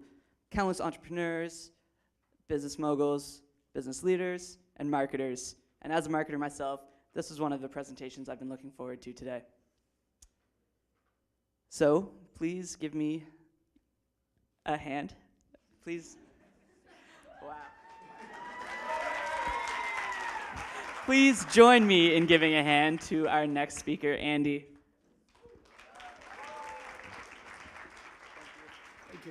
countless entrepreneurs, business moguls, business leaders, and marketers. And as a marketer myself, this is one of the presentations I've been looking forward to today. So please give me a hand. Please. Wow. Please join me in giving a hand to our next speaker, Andy. Thank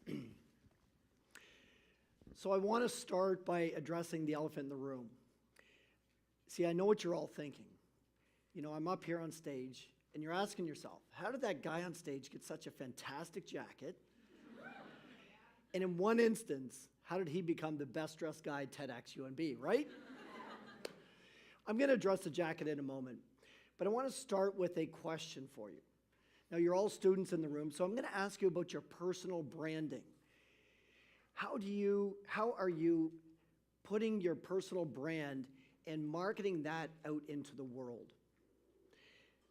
you. So I want to start by addressing the elephant in the room. See, I know what you're all thinking. You know, I'm up here on stage, and you're asking yourself, how did that guy on stage get such a fantastic jacket? And in one instance, how did he become the best-dressed guy at TEDx UNB, right? I'm going to address the jacket in a moment, but I want to start with a question for you. Now, you're all students in the room, so I'm going to ask you about your personal branding. How are you putting your personal brand and marketing that out into the world?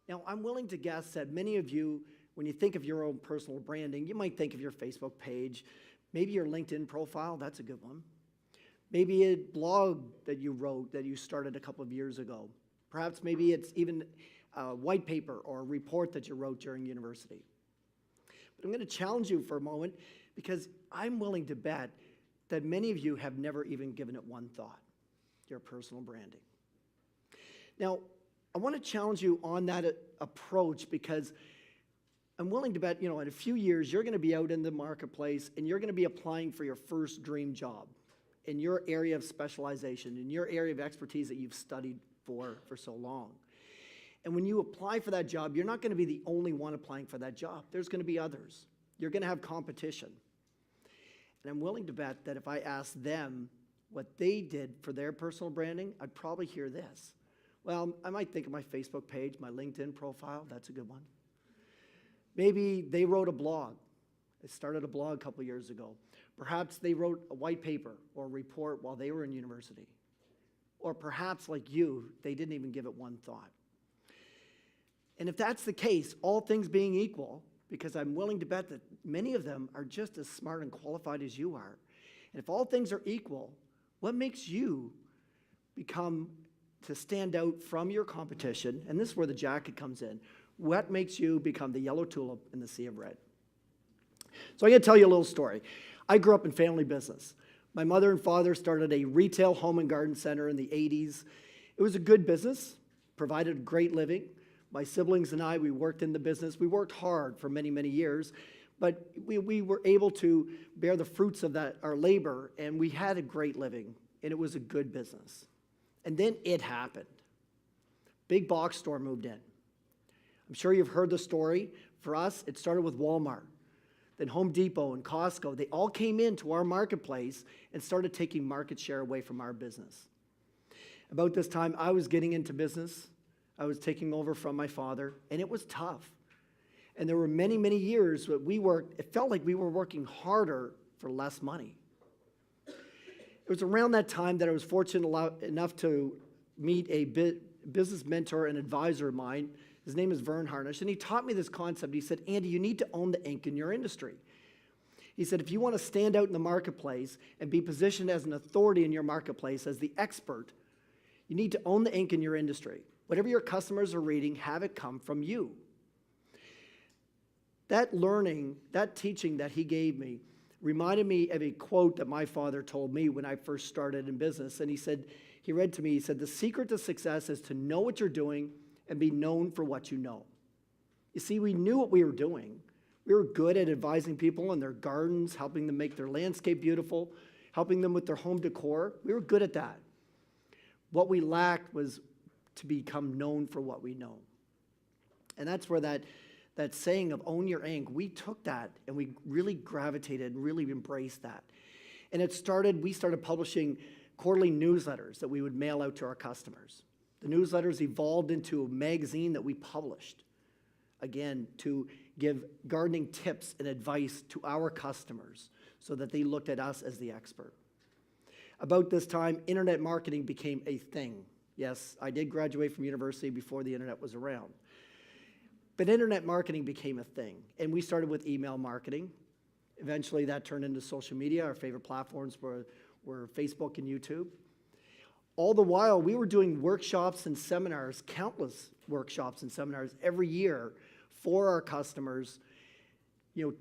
Now, I'm willing to guess that many of you, when you think of your own personal branding, you might think of your Facebook page, maybe your LinkedIn profile, that's a good one. Maybe a blog that you wrote that you started a couple of years ago. Perhaps maybe it's even a white paper or a report that you wrote during university. But I'm going to challenge you for a moment because I'm willing to bet that many of you have never even given it one thought, your personal branding. Now, I want to challenge you on that approach because I'm willing to bet, in a few years, you're going to be out in the marketplace and you're going to be applying for your first dream job in your area of specialization, in your area of expertise that you've studied for so long. And when you apply for that job, you're not going to be the only one applying for that job. There's going to be others. You're going to have competition. And I'm willing to bet that if I asked them what they did for their personal branding, I'd probably hear this. Well, I might think of my Facebook page, my LinkedIn profile. That's a good one. Maybe they wrote a blog. They started a blog a couple years ago. Perhaps they wrote a white paper or a report while they were in university. Or perhaps, like you, they didn't even give it one thought. And if that's the case, all things being equal, because I'm willing to bet that many of them are just as smart and qualified as you are, and if all things are equal, what makes you to stand out from your competition? And this is where the jacket comes in. What makes you become the yellow tulip in the sea of red? So I'm going to tell you a little story. I grew up in family business. My mother and father started a retail home and garden center in the 80s. It was a good business, provided a great living. My siblings and I, we worked in the business. We worked hard for many, many years, but we were able to bear the fruits of our labor, and we had a great living, and it was a good business. And then it happened. Big box store moved in. I'm sure you've heard the story. For us, it started with Walmart. Then Home Depot and Costco, they all came into our marketplace and started taking market share away from our business. About this time, I was getting into business. I was taking over from my father, and it was tough. And there were many, many years that it felt like we were working harder for less money. It was around that time that I was fortunate enough to meet a business mentor and advisor of mine. His name is Vern Harnish, and he taught me this concept. He said, Andy, you need to own the ink in your industry. He said, if you want to stand out in the marketplace and be positioned as an authority in your marketplace, as the expert, you need to own the ink in your industry. Whatever your customers are reading, have it come from you. That learning, that teaching that he gave me reminded me of a quote that my father told me when I first started in business. And he read to me, he said, the secret to success is to know what you're doing and be known for what you know. You see, we knew what we were doing. We were good at advising people in their gardens, helping them make their landscape beautiful, helping them with their home decor. We were good at that. What we lacked was to become known for what we know. And that's where that saying of own your ink, we took that and we really gravitated and really embraced that. And we started publishing quarterly newsletters that we would mail out to our customers. The newsletters evolved into a magazine that we published, again, to give gardening tips and advice to our customers so that they looked at us as the expert. About this time, internet marketing became a thing. Yes, I did graduate from university before the internet was around. But internet marketing became a thing, and we started with email marketing. Eventually, that turned into social media. Our favorite platforms were Facebook and YouTube. All the while, we were doing workshops and seminars, countless workshops and seminars every year for our customers,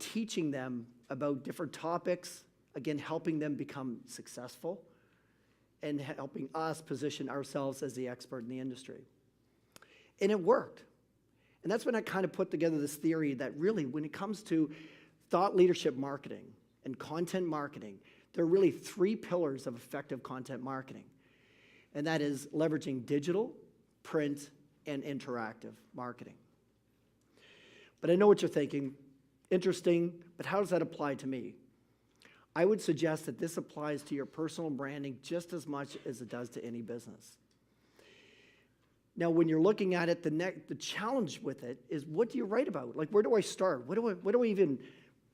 teaching them about different topics, again, helping them become successful and helping us position ourselves as the expert in the industry. And it worked. And that's when I kind of put together this theory that really, when it comes to thought leadership marketing and content marketing, there are really 3 pillars of effective content marketing. And that is leveraging digital, print, and interactive marketing. But I know what you're thinking. Interesting, but how does that apply to me? I would suggest that this applies to your personal branding just as much as it does to any business. Now, when you're looking at it, the challenge with it is, what do you write about? Like, where do I start? What do I even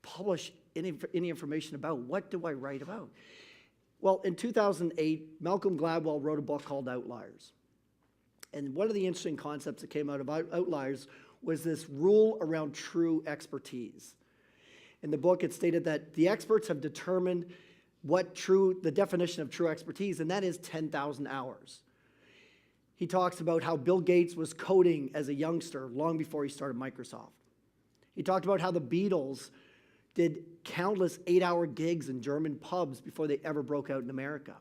publish any information about? What do I write about? Well, in 2008, Malcolm Gladwell wrote a book called Outliers. And one of the interesting concepts that came out of Outliers was this rule around true expertise. In the book, it stated that the experts have determined the definition of true expertise, and that is 10,000 hours. He talks about how Bill Gates was coding as a youngster long before he started Microsoft. He talked about how the Beatles did countless 8-hour gigs in German pubs before they ever broke out in America.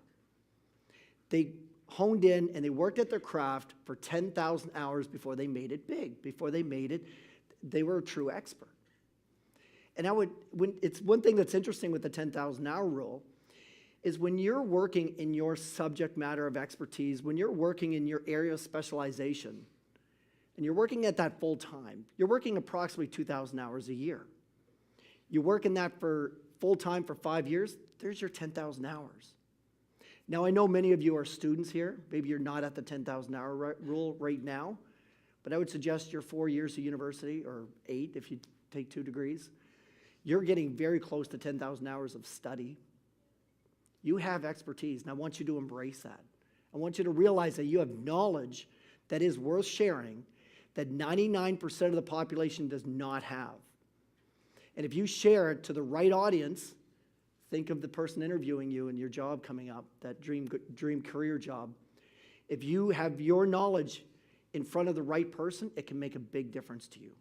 They honed in and they worked at their craft for 10,000 hours before they made it big. Before they made it, they were a true expert. And it's one thing that's interesting with the 10,000 hour rule is when you're working in your subject matter of expertise, when you're working in your area of specialization, and you're working at that full time, you're working approximately 2,000 hours a year. You work in that for full time for 5 years, there's your 10,000 hours. Now, I know many of you are students here. Maybe you're not at the 10,000 hour rule right now, but I would suggest your 4 years of university, or 8 if you take 2 degrees, you're getting very close to 10,000 hours of study. You have expertise, and I want you to embrace that. I want you to realize that you have knowledge that is worth sharing that 99% of the population does not have. And if you share it to the right audience, think of the person interviewing you and your job coming up, that dream career job. If you have your knowledge in front of the right person, it can make a big difference to you.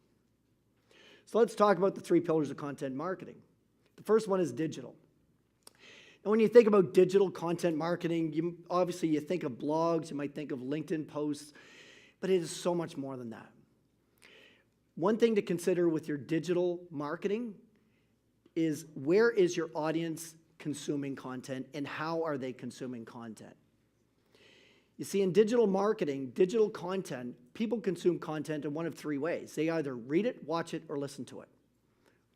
So let's talk about the 3 pillars of content marketing. The first one is digital. And when you think about digital content marketing, obviously you think of blogs, you might think of LinkedIn posts, but it is so much more than that. One thing to consider with your digital marketing is, where is your audience consuming content and how are they consuming content? You see, in digital marketing, digital content, people consume content in one of 3 ways. They either read it, watch it, or listen to it.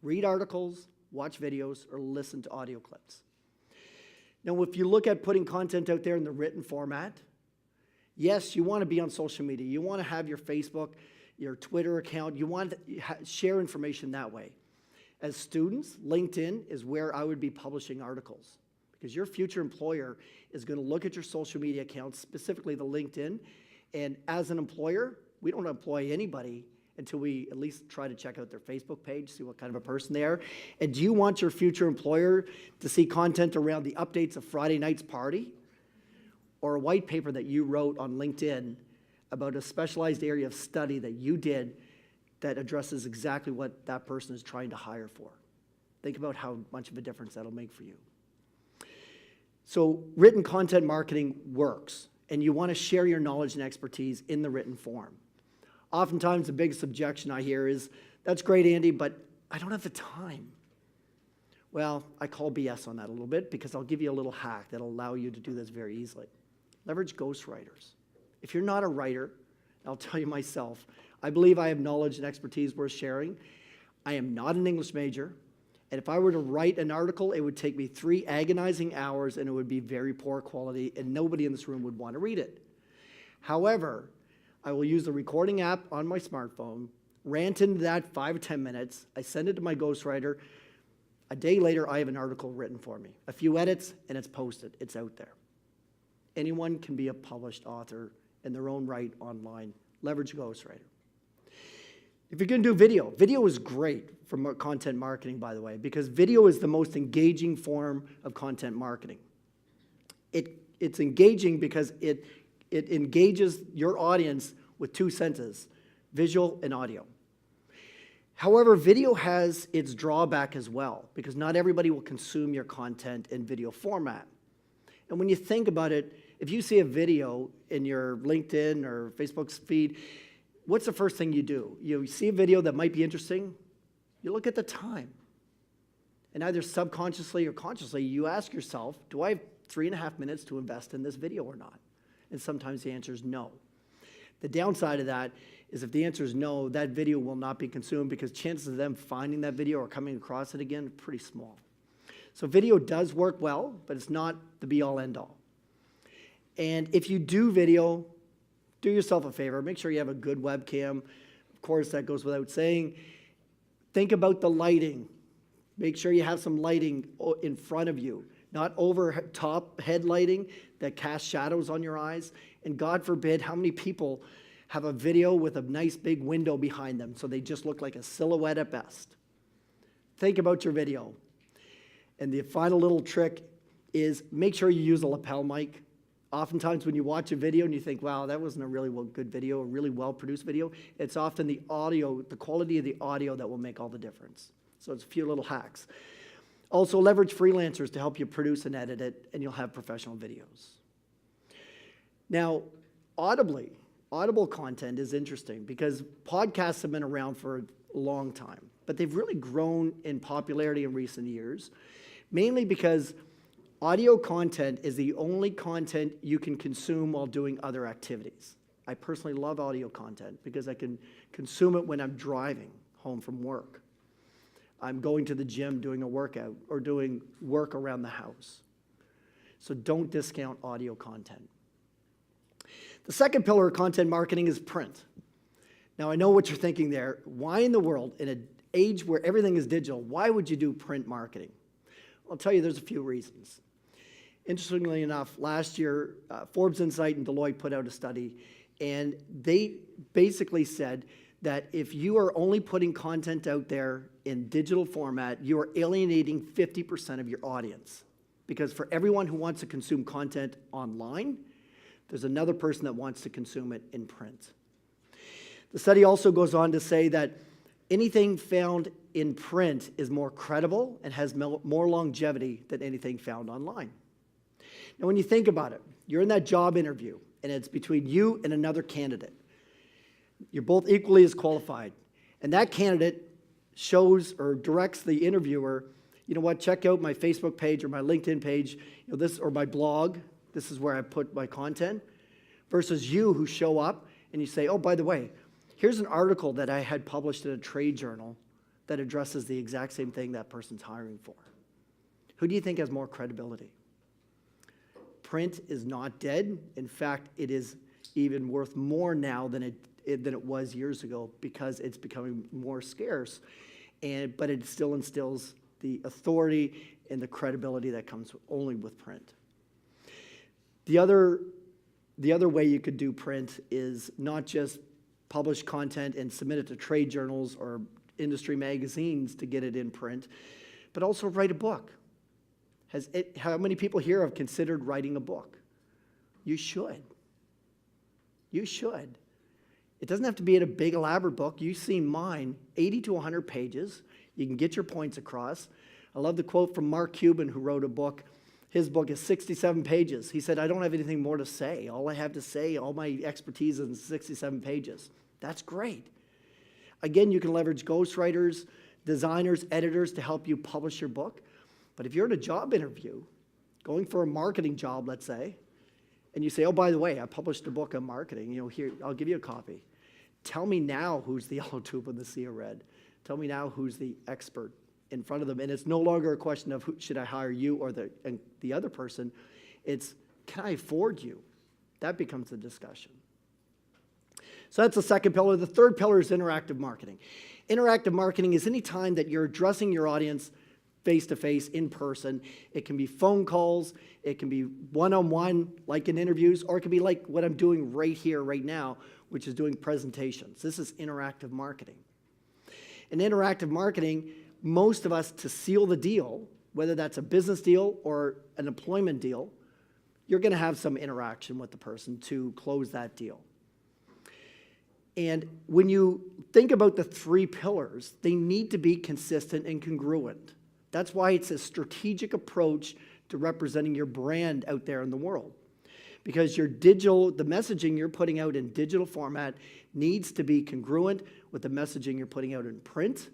Read articles, watch videos, or listen to audio clips. Now, if you look at putting content out there in the written format, yes, you want to be on social media. You want to have your Facebook, your Twitter account. You want to share information that way. As students, LinkedIn is where I would be publishing articles, because your future employer is going to look at your social media accounts, specifically the LinkedIn, and as an employer, we don't employ anybody until we at least try to check out their Facebook page, see what kind of a person they are. And do you want your future employer to see content around the updates of Friday night's party, or a white paper that you wrote on LinkedIn about a specialized area of study that you did that addresses exactly what that person is trying to hire for? Think about how much of a difference that'll make for you. So written content marketing works, and you want to share your knowledge and expertise in the written form. Oftentimes, the biggest objection I hear is, that's great, Andy, but I don't have the time. Well, I call BS on that a little bit, because I'll give you a little hack that'll allow you to do this very easily. Leverage ghostwriters. If you're not a writer, I'll tell you myself, I believe I have knowledge and expertise worth sharing. I am not an English major, and if I were to write an article, it would take me 3 agonizing hours, and it would be very poor quality, and nobody in this room would want to read it. However, I will use the recording app on my smartphone, rant into that 5 or 10 minutes, I send it to my ghostwriter. A day later, I have an article written for me. A few edits, and it's posted. It's out there. Anyone can be a published author in their own right online. Leverage ghostwriter. If you're going to do video, video is great for content marketing, by the way, because video is the most engaging form of content marketing. It's engaging because it engages your audience with 2 senses, visual and audio. However, video has its drawback as well, because not everybody will consume your content in video format. And when you think about it, if you see a video in your LinkedIn or Facebook feed, what's the first thing you do? You see a video that might be interesting, you look at the time. And either subconsciously or consciously, you ask yourself, do I have 3.5 minutes to invest in this video or not? And sometimes the answer is no. The downside of that is if the answer is no, that video will not be consumed because chances of them finding that video or coming across it again are pretty small. So video does work well, but it's not the be-all, end-all. And if you do video, do yourself a favor. Make sure you have a good webcam. Of course, that goes without saying. Think about the lighting. Make sure you have some lighting in front of you, not over top head lighting that casts shadows on your eyes. And God forbid, how many people have a video with a nice big window behind them so they just look like a silhouette at best? Think about your video. And the final little trick is make sure you use a lapel mic. Oftentimes when you watch a video and you think, wow, that wasn't a really good video, a really well-produced video, it's often the audio, the quality of the audio that will make all the difference. So it's a few little hacks. Also, leverage freelancers to help you produce and edit it, and you'll have professional videos. Now, audible content is interesting because podcasts have been around for a long time, but they've really grown in popularity in recent years, mainly because audio content is the only content you can consume while doing other activities. I personally love audio content because I can consume it when I'm driving home from work. I'm going to the gym doing a workout or doing work around the house. So don't discount audio content. The second pillar of content marketing is print. Now I know what you're thinking there. Why in the world, in an age where everything is digital, why would you do print marketing? I'll tell you there's a few reasons. Interestingly enough, last year, Forbes Insight and Deloitte put out a study, and they basically said that if you are only putting content out there in digital format, you are alienating 50% of your audience. Because for everyone who wants to consume content online, there's another person that wants to consume it in print. The study also goes on to say that anything found in print is more credible and has more longevity than anything found online. Now, when you think about it, you're in that job interview, and it's between you and another candidate. You're both equally as qualified. And that candidate shows or directs the interviewer, you know what, check out my Facebook page or my LinkedIn page, this or my blog. This is where I put my content. Versus you who show up and you say, oh, by the way, here's an article that I had published in a trade journal that addresses the exact same thing that person's hiring for. Who do you think has more credibility? Print is not dead. In fact, it is even worth more now than it was years ago because it's becoming more scarce. But it still instills the authority and the credibility that comes only with print. The other way you could do print is not just publish content and submit it to trade journals or industry magazines to get it in print, but also write a book. How many people here have considered writing a book? You should. You should. It doesn't have to be in a big elaborate book. You've seen mine, 80 to 100 pages. You can get your points across. I love the quote from Mark Cuban, who wrote a book. His book is 67 pages. He said, I don't have anything more to say. All I have to say, all my expertise is in 67 pages. That's great. Again, you can leverage ghostwriters, designers, editors to help you publish your book. But if you're in a job interview, going for a marketing job, let's say, and you say, oh, by the way, I published a book on marketing, here, I'll give you a copy. Tell me now who's the yellow tulip and the sea of red. Tell me now who's the expert in front of them. And it's no longer a question of should I hire you or the other person. It's, can I afford you? That becomes the discussion. So that's the second pillar. The third pillar is interactive marketing. Interactive marketing is any time that you're addressing your audience face-to-face, in person. It can be phone calls, it can be one-on-one, like in interviews, or it can be like what I'm doing right here, right now, which is doing presentations. This is interactive marketing. In interactive marketing, most of us, to seal the deal, whether that's a business deal or an employment deal, you're going to have some interaction with the person to close that deal. And when you think about the three pillars, they need to be consistent and congruent. That's why it's a strategic approach to representing your brand out there in the world. Because the messaging you're putting out in digital format needs to be congruent with the messaging you're putting out in print,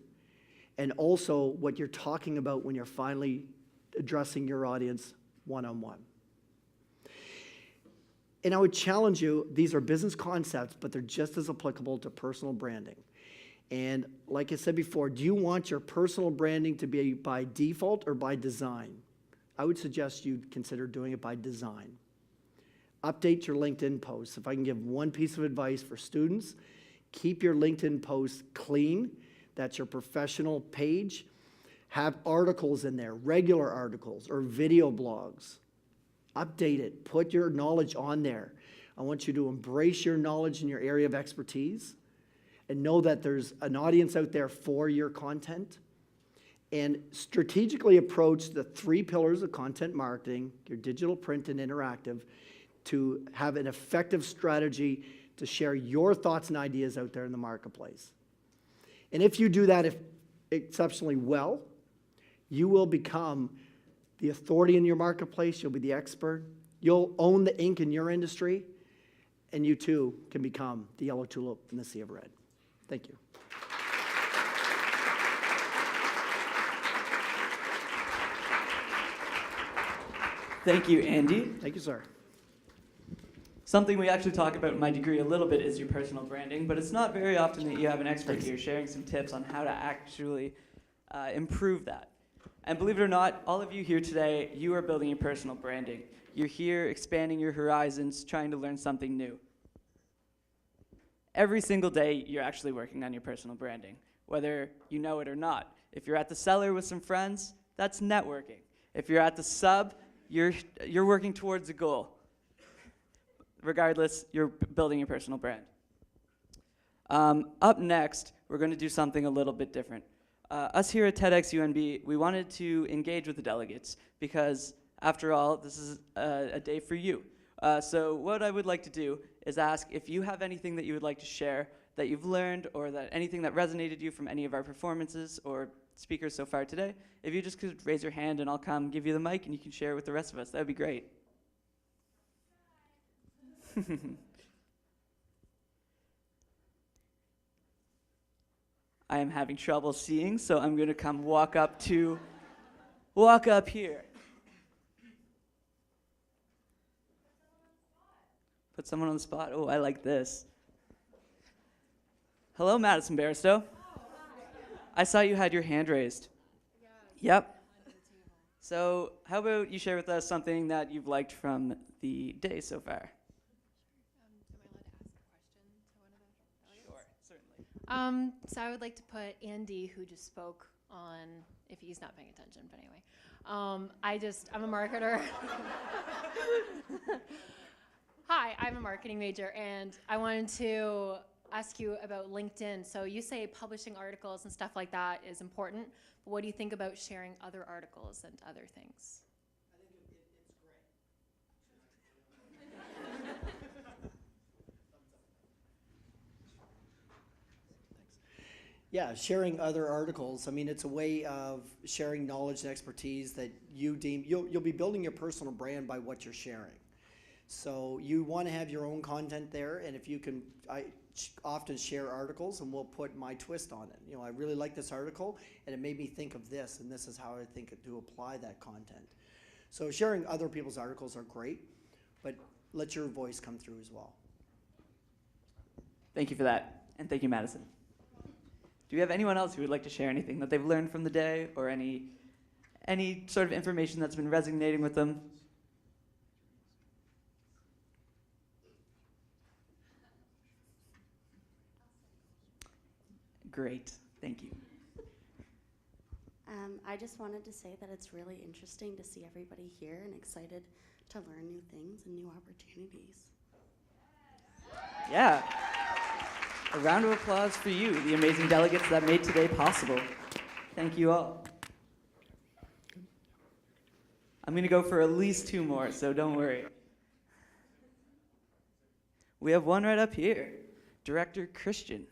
and also what you're talking about when you're finally addressing your audience one-on-one. And I would challenge you, these are business concepts, but they're just as applicable to personal branding. And like I said before, do you want your personal branding to be by default or by design? I would suggest you consider doing it by design. Update your LinkedIn posts. If I can give one piece of advice for students, keep your LinkedIn posts clean. That's your professional page. Have articles in there, regular articles or video blogs. Update it. Put your knowledge on there. I want you to embrace your knowledge in your area of expertise and know that there's an audience out there for your content. And strategically approach the three pillars of content marketing, your digital, print, and interactive, to have an effective strategy to share your thoughts and ideas out there in the marketplace. And if you do that exceptionally well, you will become the authority in your marketplace. You'll be the expert. You'll own the ink in your industry, and you too can become the yellow tulip in the sea of red. Thank you. Thank you, Andy. Thank you, sir. Something we actually talk about in my degree a little bit is your personal branding, but it's not very often that you have an expert here sharing some tips on how to actually improve that. And believe it or not, all of you here today, you are building your personal branding. You're here expanding your horizons, trying to learn something new. Every single day, you're actually working on your personal branding, whether you know it or not. If you're at the cellar with some friends, that's networking. If you're at the sub, you're working towards a goal. Regardless, you're building your personal brand. Up next, we're going to do something a little bit different. Us here at TEDx UNB, we wanted to engage with the delegates because, after all, this is a day for you. So what I would like to do is ask if you have anything that you would like to share that you've learned or that anything that resonated you from any of our performances or speakers so far today. If you just could raise your hand and I'll come give you the mic and you can share it with the rest of us. That would be great. I am having trouble seeing, so I'm going to come walk up here. Put someone on the spot. Oh, I like this. Hello, Madison Barstow. I saw you had your hand raised. Yep. So how about you share with us something that you've liked from the day so far? Am I allowed to ask a question to one of the audience? Sure, certainly. So I would like to put Andy, who just spoke on, if he's not paying attention, but anyway. I'm a marketer. Hi, I'm a marketing major, and I wanted to ask you about LinkedIn. So you say publishing articles and stuff like that is important, but what do you think about sharing other articles and other things? I think it's great. Yeah, sharing other articles. I mean, it's a way of sharing knowledge and expertise that you deem, you'll be building your personal brand by what you're sharing. So you want to have your own content there, and if you can, I often share articles and we'll put my twist on it. I really like this article and it made me think of this, and this is how I think to apply that content. So sharing other people's articles are great, but let your voice come through as well. Thank you for that, and thank you, Madison. Do we have anyone else who would like to share anything that they've learned from the day, or any sort of information that's been resonating with them? Great, thank you. I just wanted to say that it's really interesting to see everybody here and excited to learn new things and new opportunities. Yeah. A round of applause for you, the amazing delegates that made today possible. Thank you all. I'm going to go for at least 2 more, so don't worry. We have one right up here, Director Christian.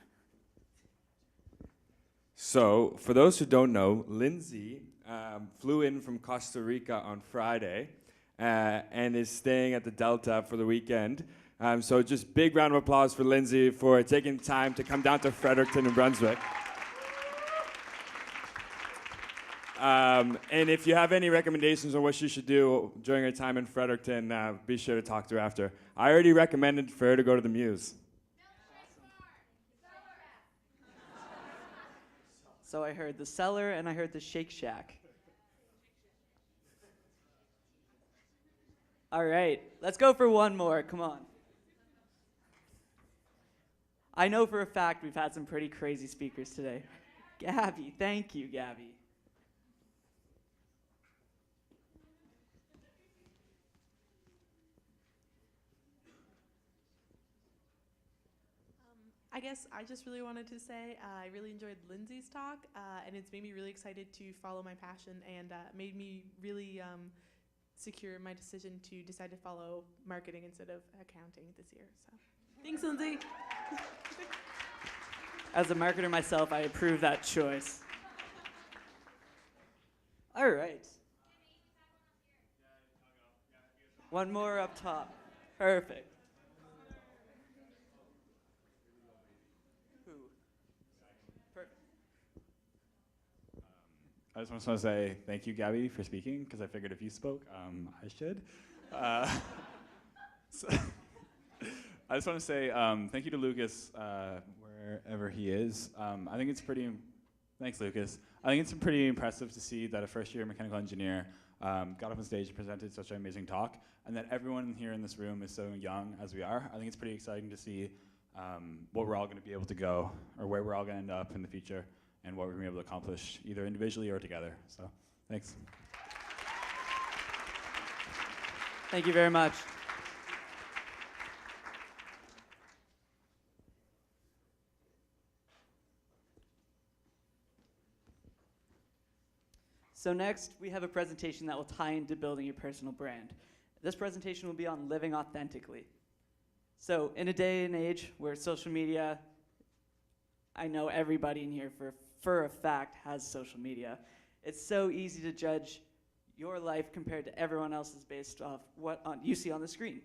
So, for those who don't know, Lindsay flew in from Costa Rica on Friday and is staying at the Delta for the weekend. So just big round of applause for Lindsay for taking time to come down to Fredericton, New Brunswick. And if you have any recommendations on what she should do during her time in Fredericton, be sure to talk to her after. I already recommended for her to go to the Muse. So I heard the Cellar and I heard the Shake Shack. All right, let's go for one more. Come on. I know for a fact we've had some pretty crazy speakers today. Gabby, thank you, Gabby. I guess I just really wanted to say I really enjoyed Lindsay's talk, and it's made me really excited to follow my passion and made me really secure in my decision to decide to follow marketing instead of accounting this year. So, thanks, Lindsay. As a marketer myself, I approve that choice. All right. One more up top. Perfect. Who? Perfect. I just want to say thank you, Gabby, for speaking, because I figured if you spoke, I should. So I just want to say thank you to Lucas, wherever he is. I think it's pretty, thanks Lucas. I think it's pretty impressive to see that a first-year mechanical engineer got up on stage and presented such an amazing talk, and that everyone here in this room is so young as we are. I think it's pretty exciting to see what we're all going to be able to go, or where we're all going to end up in the future, and what we're going to be able to accomplish, either individually or together. So, thanks. Thank you very much. So next, we have a presentation that will tie into building your personal brand. This presentation will be on living authentically. So in a day and age where social media, I know everybody in here for a fact has social media, it's so easy to judge your life compared to everyone else's based off what you see on the screen.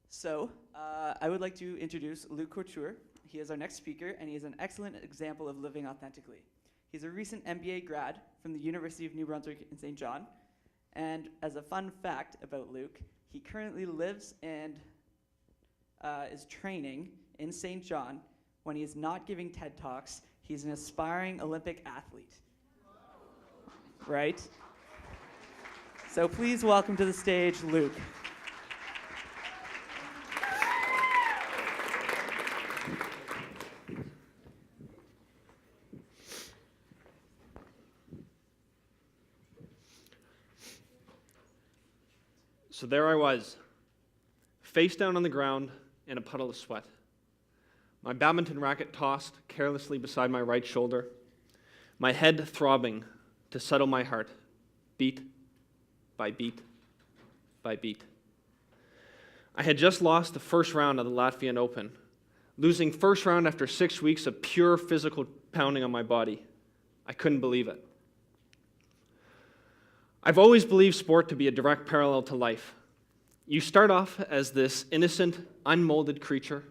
So I would like to introduce Luc Couture. He is our next speaker, and he is an excellent example of living authentically. He's a recent MBA grad from the University of New Brunswick in St. John. And as a fun fact about Luc, he currently lives and is training in St. John. When he is not giving TED Talks, he's an aspiring Olympic athlete. Right? So please welcome to the stage, Luc. So there I was, face down on the ground in a puddle of sweat. My badminton racket tossed carelessly beside my right shoulder, my head throbbing to settle my heart, beat by beat by beat. I had just lost the first round of the Latvian Open, losing first round after 6 weeks of pure physical pounding on my body. I couldn't believe it. I've always believed sport to be a direct parallel to life. You start off as this innocent, unmolded creature.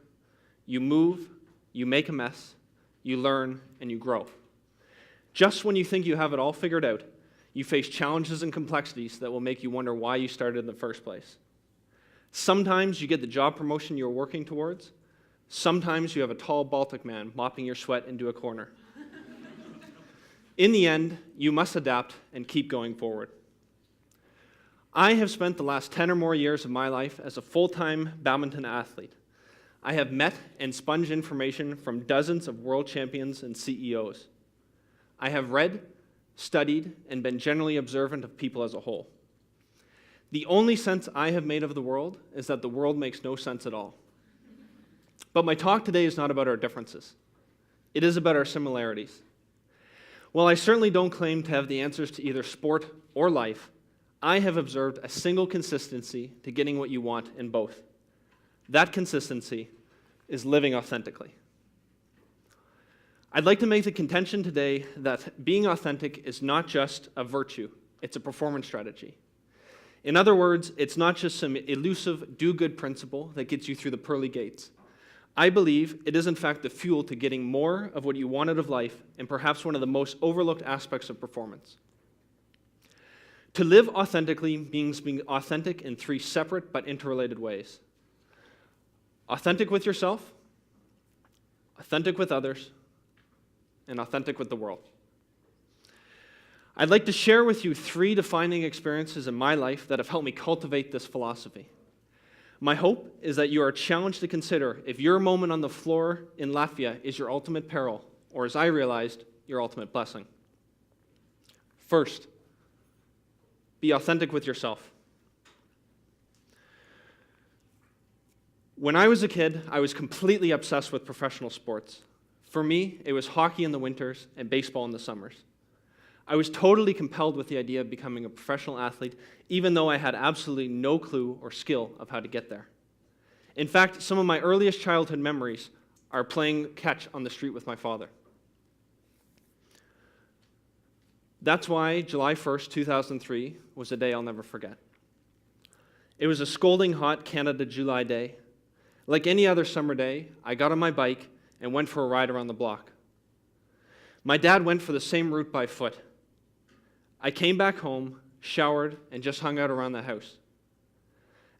You move, you make a mess, you learn, and you grow. Just when you think you have it all figured out, you face challenges and complexities that will make you wonder why you started in the first place. Sometimes you get the job promotion you're working towards. Sometimes you have a tall Baltic man mopping your sweat into a corner. In the end, you must adapt and keep going forward. I have spent the last 10 or more years of my life as a full-time badminton athlete. I have met and sponged information from dozens of world champions and CEOs. I have read, studied, and been generally observant of people as a whole. The only sense I have made of the world is that the world makes no sense at all. But my talk today is not about our differences. It is about our similarities. While I certainly don't claim to have the answers to either sport or life, I have observed a single consistency to getting what you want in both. That consistency is living authentically. I'd like to make the contention today that being authentic is not just a virtue, it's a performance strategy. In other words, it's not just some elusive do-good principle that gets you through the pearly gates. I believe it is in fact the fuel to getting more of what you want out of life, and perhaps one of the most overlooked aspects of performance. To live authentically means being authentic in three separate but interrelated ways. Authentic with yourself, authentic with others, and authentic with the world. I'd like to share with you three defining experiences in my life that have helped me cultivate this philosophy. My hope is that you are challenged to consider if your moment on the floor in Latvia is your ultimate peril, or as I realized, your ultimate blessing. First, be authentic with yourself. When I was a kid, I was completely obsessed with professional sports. For me, it was hockey in the winters and baseball in the summers. I was totally compelled with the idea of becoming a professional athlete, even though I had absolutely no clue or skill of how to get there. In fact, some of my earliest childhood memories are playing catch on the street with my father. That's why July 1st, 2003 was a day I'll never forget. It was a scalding hot Canada July day. Like any other summer day, I got on my bike and went for a ride around the block. My dad went for the same route by foot. I came back home, showered, and just hung out around the house.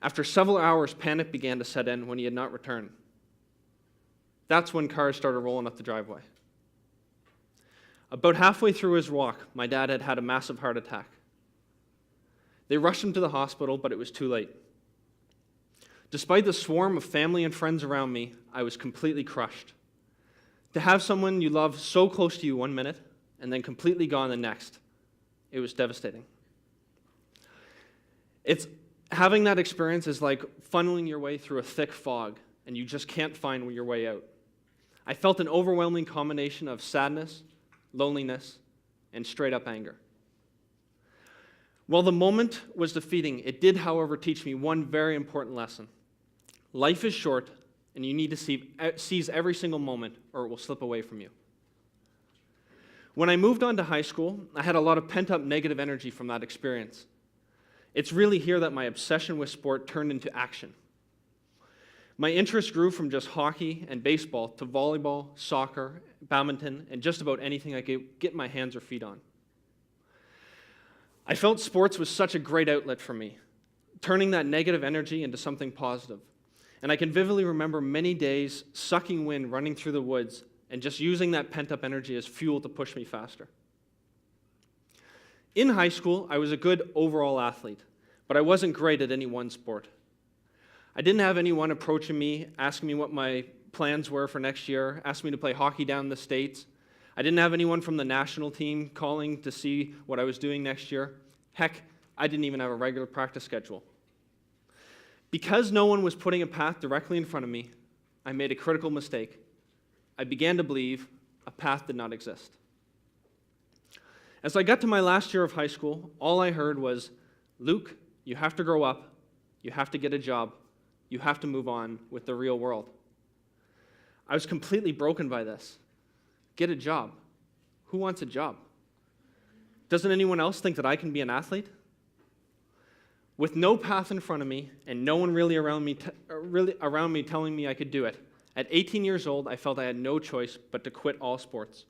After several hours, panic began to set in when he had not returned. That's when cars started rolling up the driveway. About halfway through his walk, my dad had had a massive heart attack. They rushed him to the hospital, but it was too late. Despite the swarm of family and friends around me, I was completely crushed. To have someone you love so close to you one minute and then completely gone the next, it was devastating. Having that experience is like funneling your way through a thick fog and you just can't find your way out. I felt an overwhelming combination of sadness, loneliness, and straight up anger. While the moment was defeating, it did, however, teach me one very important lesson. Life is short, and you need to seize every single moment, or it will slip away from you. When I moved on to high school, I had a lot of pent-up negative energy from that experience. It's really here that my obsession with sport turned into action. My interest grew from just hockey and baseball to volleyball, soccer, badminton, and just about anything I could get my hands or feet on. I felt sports was such a great outlet for me, turning that negative energy into something positive. And I can vividly remember many days sucking wind running through the woods and just using that pent-up energy as fuel to push me faster. In high school, I was a good overall athlete, but I wasn't great at any one sport. I didn't have anyone approaching me, asking me what my plans were for next year, asking me to play hockey down in the States. I didn't have anyone from the national team calling to see what I was doing next year. Heck, I didn't even have a regular practice schedule. Because no one was putting a path directly in front of me, I made a critical mistake. I began to believe a path did not exist. As I got to my last year of high school, all I heard was, "Luke, you have to grow up, you have to get a job, you have to move on with the real world." I was completely broken by this. Get a job. Who wants a job? Doesn't anyone else think that I can be an athlete? With no path in front of me and no one really around me telling me I could do it, at 18 years old, I felt I had no choice but to quit all sports.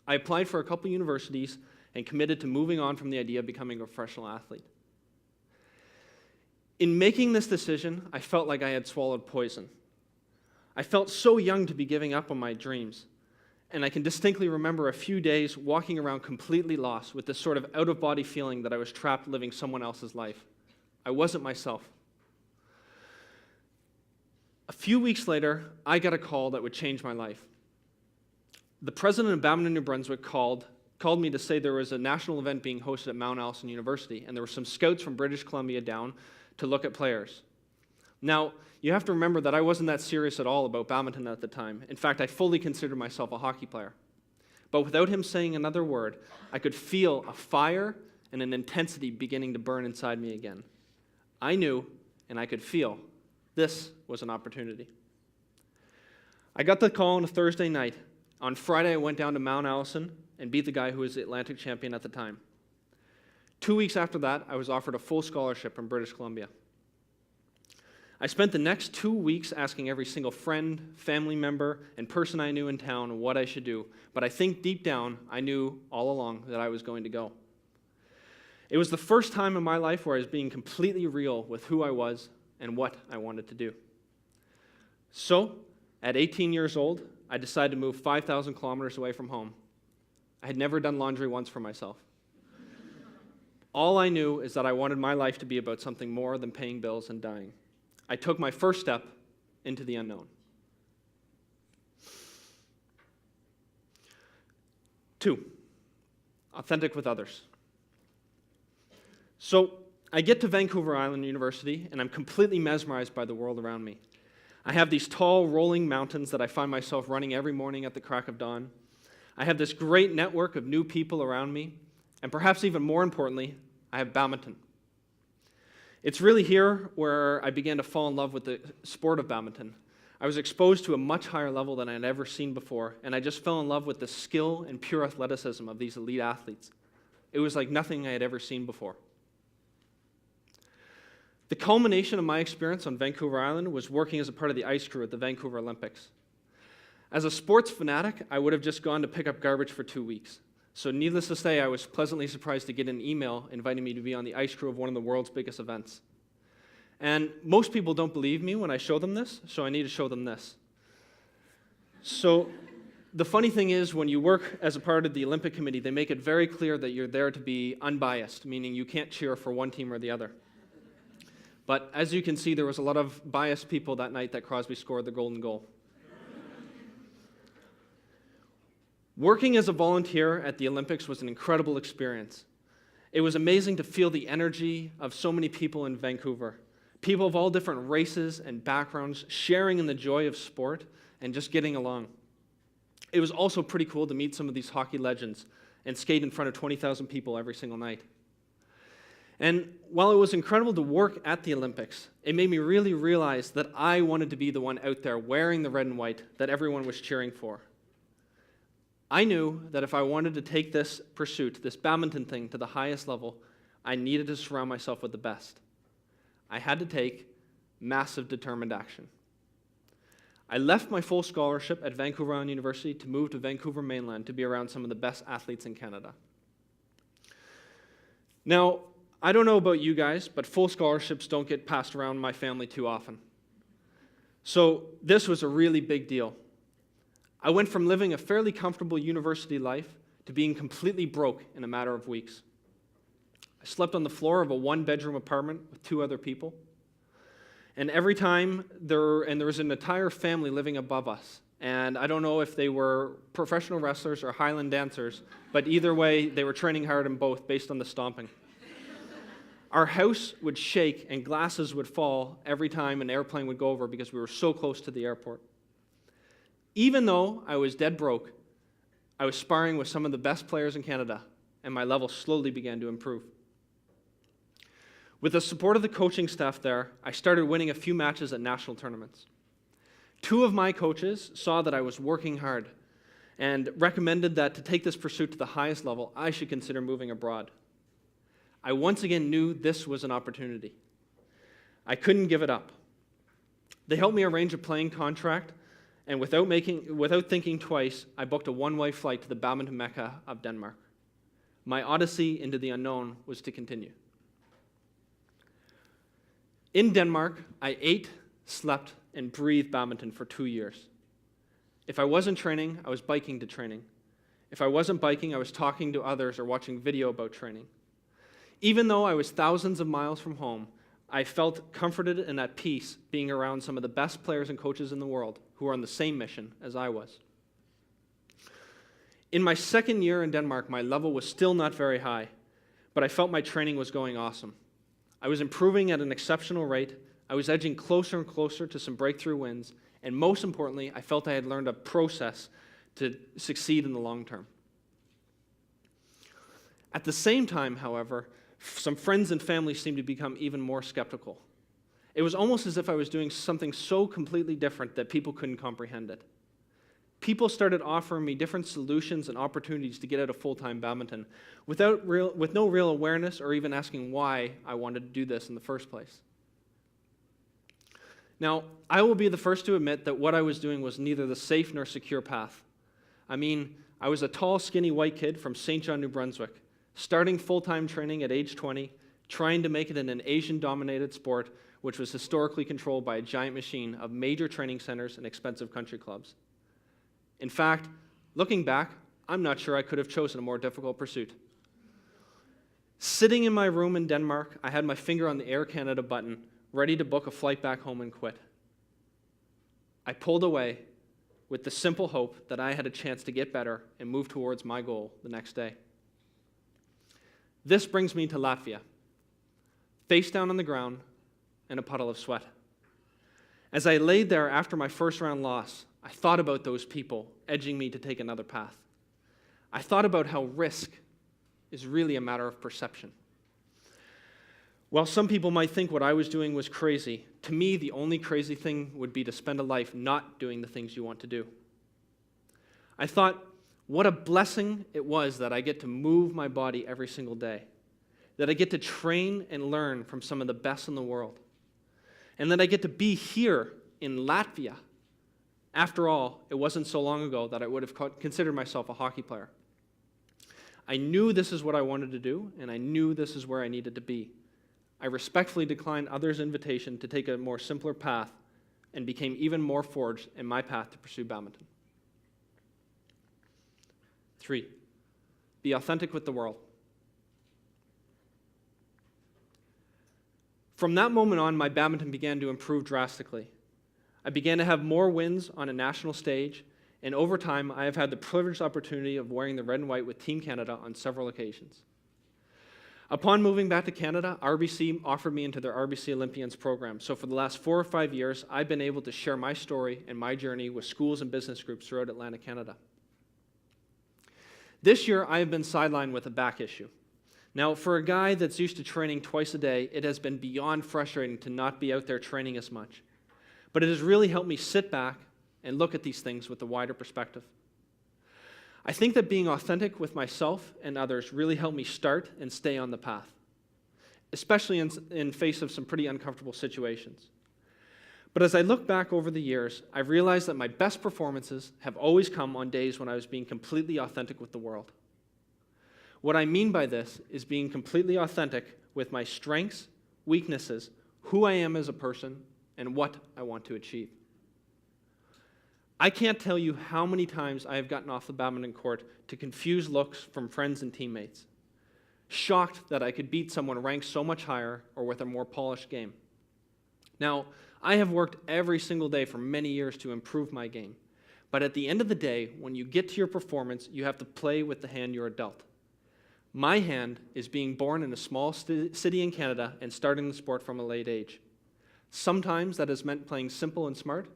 I applied for a couple universities and committed to moving on from the idea of becoming a professional athlete. In making this decision, I felt like I had swallowed poison. I felt so young to be giving up on my dreams. And I can distinctly remember a few days walking around completely lost with this sort of out-of-body feeling that I was trapped living someone else's life. I wasn't myself. A few weeks later, I got a call that would change my life. The president of Badminton, New Brunswick called me to say there was a national event being hosted at Mount Allison University, and there were some scouts from British Columbia down to look at players. Now, you have to remember that I wasn't that serious at all about badminton at the time. In fact, I fully considered myself a hockey player. But without him saying another word, I could feel a fire and an intensity beginning to burn inside me again. I knew, and I could feel, this was an opportunity. I got the call on a Thursday night. On Friday, I went down to Mount Allison and beat the guy who was the Atlantic champion at the time. 2 weeks after that, I was offered a full scholarship in British Columbia. I spent the next 2 weeks asking every single friend, family member, and person I knew in town what I should do, but I think deep down, I knew all along that I was going to go. It was the first time in my life where I was being completely real with who I was and what I wanted to do. So, at 18 years old, I decided to move 5,000 kilometers away from home. I had never done laundry once for myself. All I knew is that I wanted my life to be about something more than paying bills and dying. I took my first step into the unknown. 2, authentic with others. So, I get to Vancouver Island University, and I'm completely mesmerized by the world around me. I have these tall, rolling mountains that I find myself running every morning at the crack of dawn. I have this great network of new people around me, and perhaps even more importantly, I have badminton. It's really here where I began to fall in love with the sport of badminton. I was exposed to a much higher level than I had ever seen before, and I just fell in love with the skill and pure athleticism of these elite athletes. It was like nothing I had ever seen before. The culmination of my experience on Vancouver Island was working as a part of the ice crew at the Vancouver Olympics. As a sports fanatic, I would have just gone to pick up garbage for 2 weeks. So needless to say, I was pleasantly surprised to get an email inviting me to be on the ice crew of one of the world's biggest events. And most people don't believe me when I show them this, so I need to show them this. So the funny thing is, when you work as a part of the Olympic Committee, they make it very clear that you're there to be unbiased, meaning you can't cheer for one team or the other. But as you can see, there was a lot of biased people that night that Crosby scored the golden goal. Working as a volunteer at the Olympics was an incredible experience. It was amazing to feel the energy of so many people in Vancouver. People of all different races and backgrounds sharing in the joy of sport and just getting along. It was also pretty cool to meet some of these hockey legends and skate in front of 20,000 people every single night. And while it was incredible to work at the Olympics, it made me really realize that I wanted to be the one out there wearing the red and white that everyone was cheering for. I knew that if I wanted to take this pursuit, this badminton thing, to the highest level, I needed to surround myself with the best. I had to take massive determined action. I left my full scholarship at Vancouver Island University to move to Vancouver mainland to be around some of the best athletes in Canada. Now, I don't know about you guys, but full scholarships don't get passed around my family too often. So this was a really big deal. I went from living a fairly comfortable university life to being completely broke in a matter of weeks. I slept on the floor of a one-bedroom apartment with 2 other people. And every time there was an entire family living above us. And I don't know if they were professional wrestlers or Highland dancers, but either way, they were training hard in both based on the stomping. Our house would shake and glasses would fall every time an airplane would go over because we were so close to the airport. Even though I was dead broke, I was sparring with some of the best players in Canada, and my level slowly began to improve. With the support of the coaching staff there, I started winning a few matches at national tournaments. 2 of my coaches saw that I was working hard and recommended that to take this pursuit to the highest level, I should consider moving abroad. I once again knew this was an opportunity. I couldn't give it up. They helped me arrange a playing contract, and without thinking twice, I booked a one-way flight to the badminton mecca of Denmark. My odyssey into the unknown was to continue. In Denmark, I ate, slept, and breathed badminton for 2 years. If I wasn't training, I was biking to training. If I wasn't biking, I was talking to others or watching video about training. Even though I was thousands of miles from home, I felt comforted and at peace being around some of the best players and coaches in the world who were on the same mission as I was. In my second year in Denmark, my level was still not very high, but I felt my training was going awesome. I was improving at an exceptional rate, I was edging closer and closer to some breakthrough wins, and most importantly, I felt I had learned a process to succeed in the long term. At the same time, however, some friends and family seemed to become even more skeptical. It was almost as if I was doing something so completely different that people couldn't comprehend it. People started offering me different solutions and opportunities to get out of full-time badminton with no real awareness or even asking why I wanted to do this in the first place. Now, I will be the first to admit that what I was doing was neither the safe nor secure path. I mean, I was a tall, skinny white kid from St. John, New Brunswick, starting full-time training at age 20, trying to make it in an Asian-dominated sport which was historically controlled by a giant machine of major training centers and expensive country clubs. In fact, looking back, I'm not sure I could have chosen a more difficult pursuit. Sitting in my room in Denmark, I had my finger on the Air Canada button, ready to book a flight back home and quit. I pulled away with the simple hope that I had a chance to get better and move towards my goal the next day. This brings me to Latvia, face down on the ground and a puddle of sweat. As I laid there after my first round loss, I thought about those people edging me to take another path. I thought about how risk is really a matter of perception. While some people might think what I was doing was crazy, to me the only crazy thing would be to spend a life not doing the things you want to do. I thought, what a blessing it was that I get to move my body every single day, that I get to train and learn from some of the best in the world, and that I get to be here in Latvia. After all, it wasn't so long ago that I would have considered myself a hockey player. I knew this is what I wanted to do, and I knew this is where I needed to be. I respectfully declined others' invitation to take a more simpler path and became even more forged in my path to pursue badminton. 3, be authentic with the world. From that moment on, my badminton began to improve drastically. I began to have more wins on a national stage, and over time, I have had the privileged opportunity of wearing the red and white with Team Canada on several occasions. Upon moving back to Canada, RBC offered me into their RBC Olympians program. So for the last 4 or 5 years, I've been able to share my story and my journey with schools and business groups throughout Atlantic Canada. This year, I have been sidelined with a back issue. Now, for a guy that's used to training twice a day, it has been beyond frustrating to not be out there training as much. But it has really helped me sit back and look at these things with a wider perspective. I think that being authentic with myself and others really helped me start and stay on the path, especially in face of some pretty uncomfortable situations. But as I look back over the years, I've realized that my best performances have always come on days when I was being completely authentic with the world. What I mean by this is being completely authentic with my strengths, weaknesses, who I am as a person, and what I want to achieve. I can't tell you how many times I have gotten off the badminton court to confused looks from friends and teammates, shocked that I could beat someone ranked so much higher or with a more polished game. Now, I have worked every single day for many years to improve my game, but at the end of the day, when you get to your performance, you have to play with the hand you are dealt. My hand is being born in a small city in Canada and starting the sport from a late age. Sometimes that has meant playing simple and smart.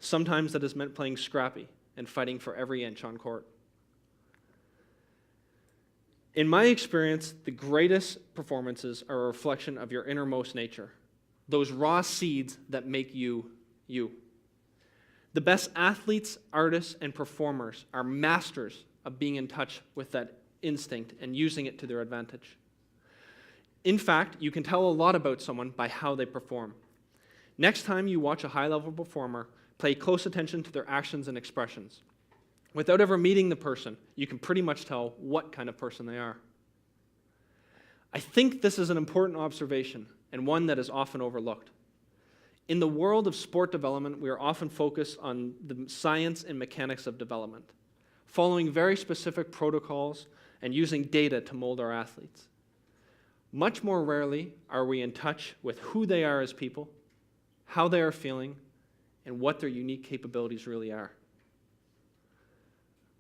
Sometimes that has meant playing scrappy and fighting for every inch on court. In my experience, the greatest performances are a reflection of your innermost nature, those raw seeds that make you, you. The best athletes, artists, and performers are masters of being in touch with that instinct and using it to their advantage. In fact, you can tell a lot about someone by how they perform. Next time you watch a high-level performer, pay close attention to their actions and expressions. Without ever meeting the person, you can pretty much tell what kind of person they are. I think this is an important observation and one that is often overlooked. In the world of sport development, we are often focused on the science and mechanics of development, following very specific protocols and using data to mold our athletes. Much more rarely are we in touch with who they are as people, how they are feeling, and what their unique capabilities really are.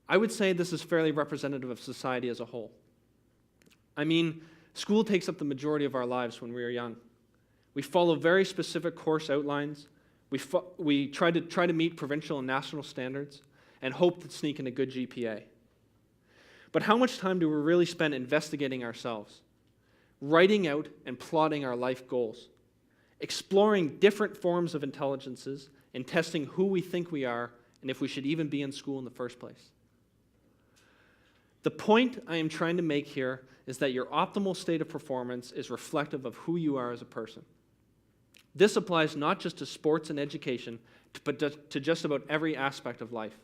I would say this is fairly representative of society as a whole. I mean, school takes up the majority of our lives when we are young. We follow very specific course outlines. We try to meet provincial and national standards and hope to sneak in a good GPA. But how much time do we really spend investigating ourselves, writing out and plotting our life goals, exploring different forms of intelligences, and testing who we think we are and if we should even be in school in the first place? The point I am trying to make here is that your optimal state of performance is reflective of who you are as a person. This applies not just to sports and education, but to just about every aspect of life.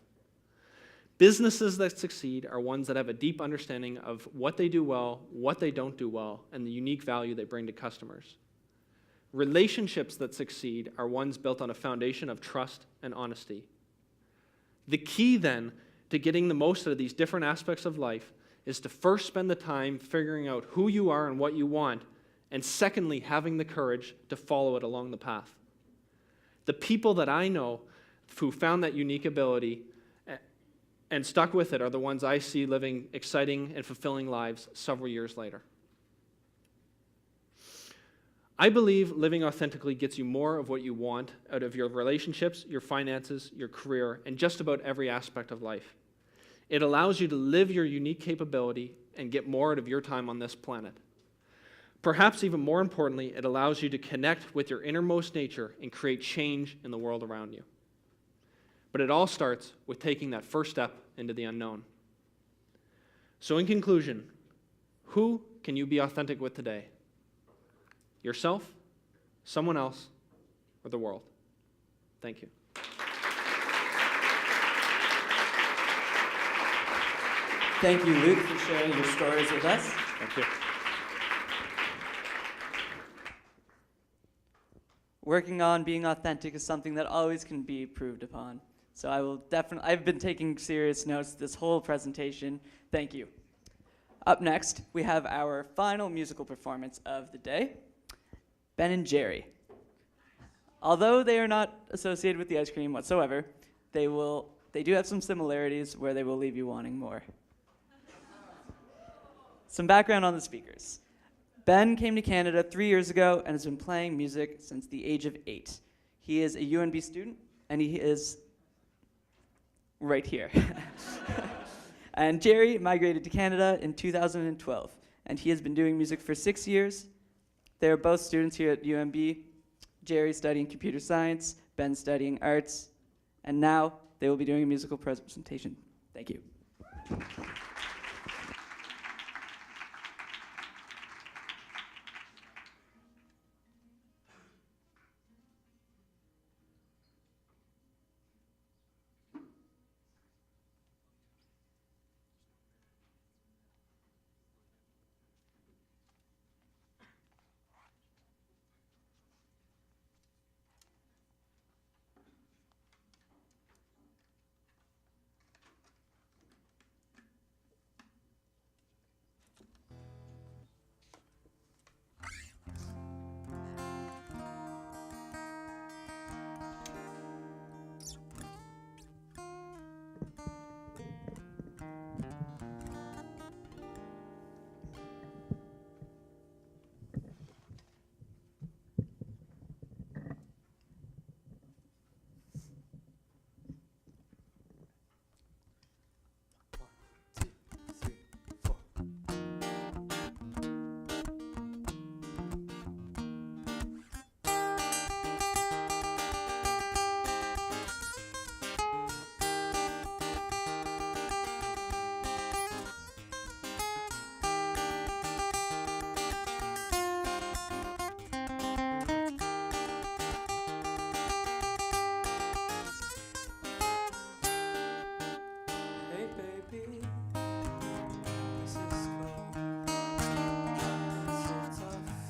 Businesses that succeed are ones that have a deep understanding of what they do well, what they don't do well, and the unique value they bring to customers. Relationships that succeed are ones built on a foundation of trust and honesty. The key, then, to getting the most out of these different aspects of life is to first spend the time figuring out who you are and what you want, and secondly, having the courage to follow it along the path. The people that I know who found that unique ability and stuck with it are the ones I see living exciting and fulfilling lives several years later. I believe living authentically gets you more of what you want out of your relationships, your finances, your career, and just about every aspect of life. It allows you to live your unique capability and get more out of your time on this planet. Perhaps even more importantly, it allows you to connect with your innermost nature and create change in the world around you. But it all starts with taking that first step into the unknown. So in conclusion, who can you be authentic with today? Yourself, someone else, or the world? Thank you. Thank you, Luke, for sharing your stories with us. Thank you. Working on being authentic is something that always can be improved upon. So I've been taking serious notes this whole presentation. Thank you. Up next, we have our final musical performance of the day, Ben and Jerry. Although they are not associated with the ice cream whatsoever, they do have some similarities where they will leave you wanting more. Some background on the speakers. Ben came to Canada 3 years ago and has been playing music since the age of 8. He is a UNB student, and he is right here. And Jerry migrated to Canada in 2012, and he has been doing music for 6 years. They are both students here at UNB. Jerry studying computer science, Ben studying arts, and now they will be doing a musical presentation. Thank you.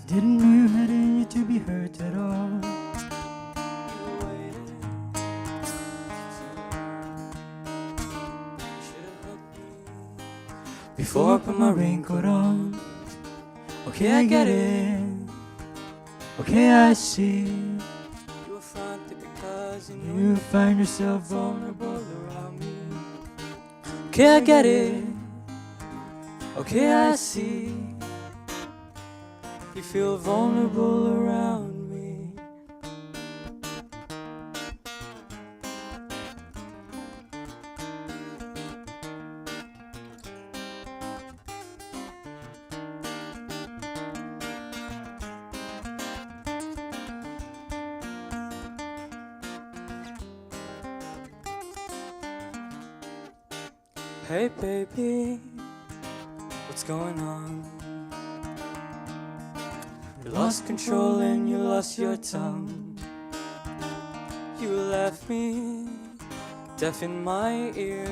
Didn't you had it to be hurt at all? before I put my raincoat on. Okay, I get it. Okay, I see. You were fronted because you knew you find yourself vulnerable around me. Okay, I get it. Okay, I see. You feel vulnerable around me. Hey baby, what's going on? You lost control and you lost your tongue. You left me deaf in my ear.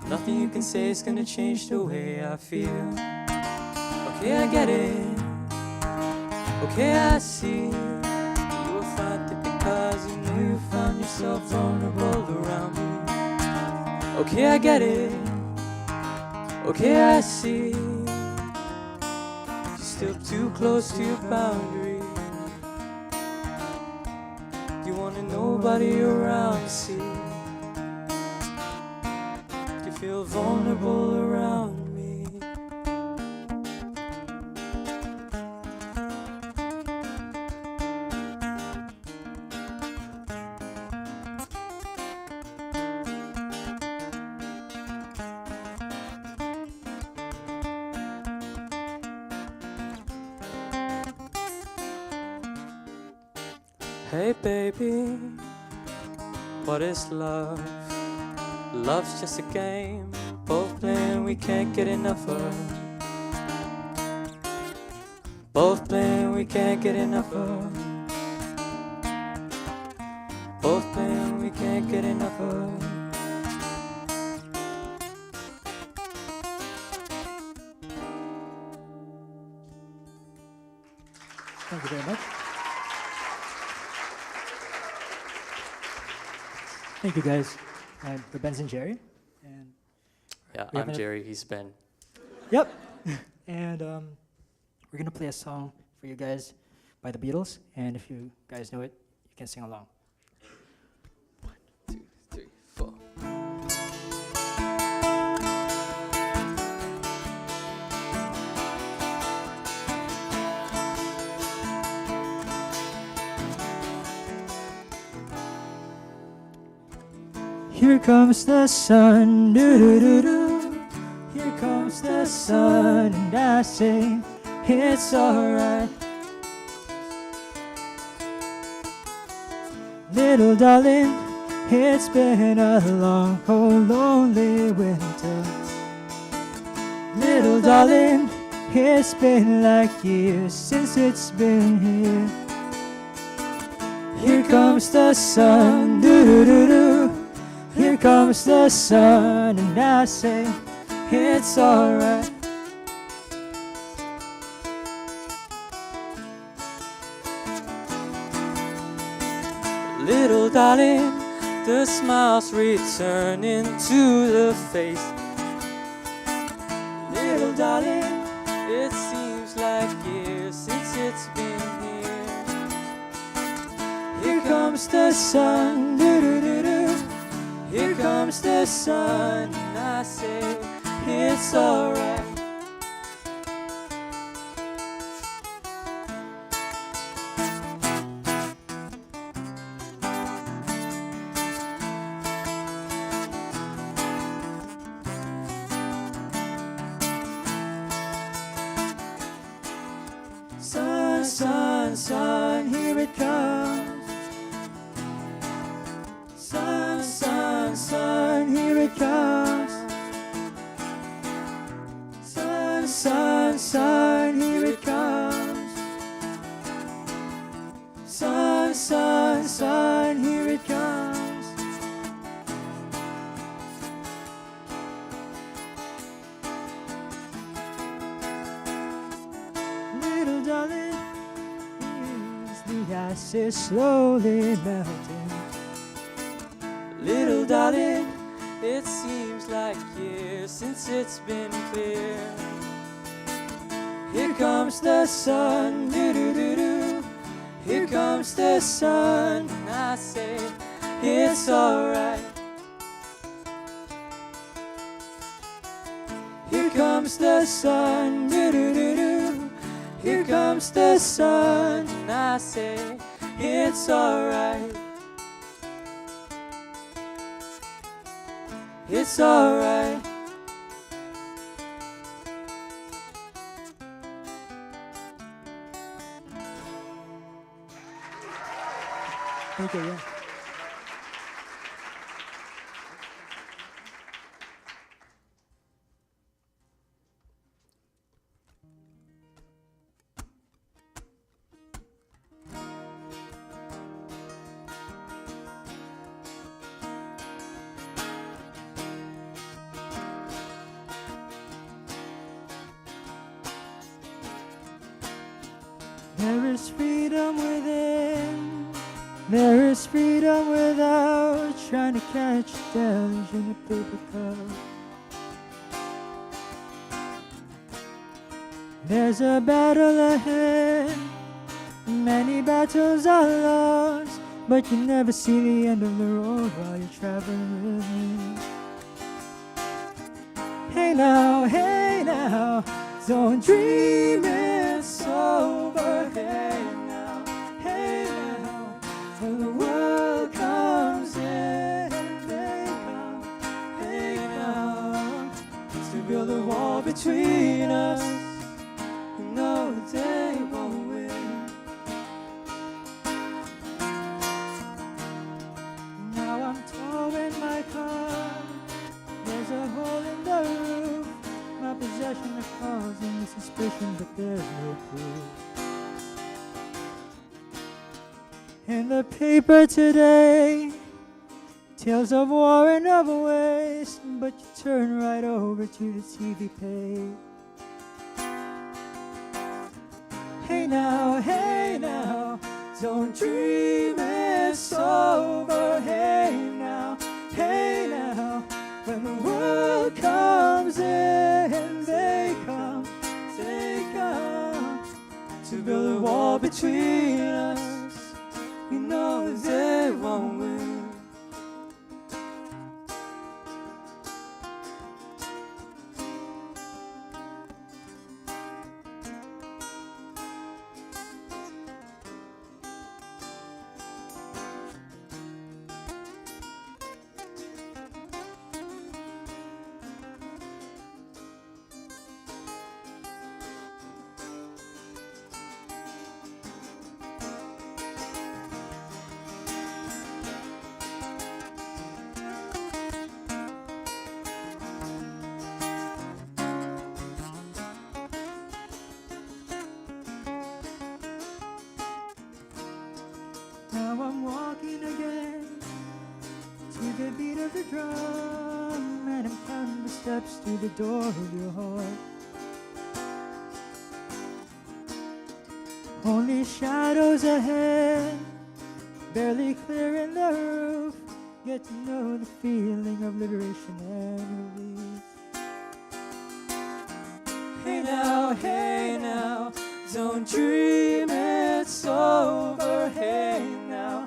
Nothing you can say is gonna change the way I feel. Okay, I get it. Okay, I see. You were fronted because you knew you found yourself vulnerable around me. Okay, I get it. Okay, I see. You're still too close to your boundary. You wanted nobody around to see. You feel vulnerable around me. Hey baby, what is love? Love's just a game, both playing we can't get enough of. Both playing we can't get enough of. Both playing we can't get enough of. Thank you very much. Thank you, guys. And we're Ben's and Jerry. And Yeah, we I'm have Jerry, he's Ben. Yep. And we're going to play a song for you guys by the Beatles. And if you guys know it, you can sing along. 1, 2, 3, 4. Here comes the sun, doo-doo-doo-doo. Here comes the sun, and I say it's alright. Little darling, it's been a long, cold, lonely winter. Little darling, it's been like years since it's been here. Here comes the sun, doo-doo-doo-doo. Here comes the sun, and I say it's alright. Little darling, the smiles return into the face. Little darling, it seems like years since it's been here. Here comes the sun, doo-doo-doo-doo. Here comes the sun, and I say it's alright. Sun, sun, sun, here it comes. Sun, sun, sun, here it comes. Sun, sun, sun, here it comes. Sun, sun, sun, here it comes. Little darling, here's the ice is slowly melting. Little darling, It seems like years since it's been clear. Here comes the sun, doo-doo-doo-doo. Here comes the sun, and I say it's alright. Here comes the sun, doo-doo-doo-doo. Here comes the sun, and I say it's alright. It's alright. Thank you, yeah. There is freedom within. There is freedom without trying to catch a deluge in a paper cup. There's a battle ahead. Many battles are lost, but you never see the end of the road while you're traveling with me. Hey now, don't dream it's over. Hey now, when the world comes in, they come to build a wall between us. You know they won't win. Now I'm towing my car. There's a hole in the roof. My possession is causing me suspicion, but there's no proof. In the paper today, tales of war and of waste, but you turn right over to the TV page. Hey now, don't dream it's over. Hey now, when the world comes in, they come to build a wall between us. You know they won't win. Now I'm walking again to the beat of the drum, and I'm counting the steps to the door of your heart. Only shadows ahead, barely clearing the roof. Get to know the feeling of liberation and release. Hey now, don't dream it's over. Hey now,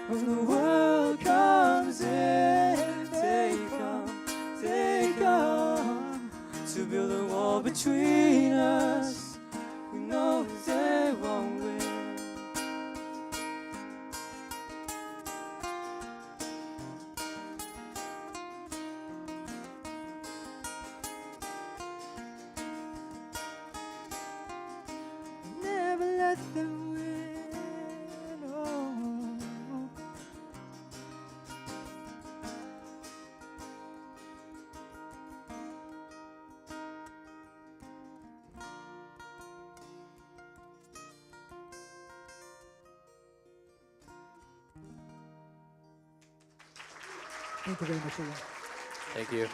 when the world comes in, they come to build a wall between us. We know they won't win. Never let them win. Oh. Thank you very much again. Thank you.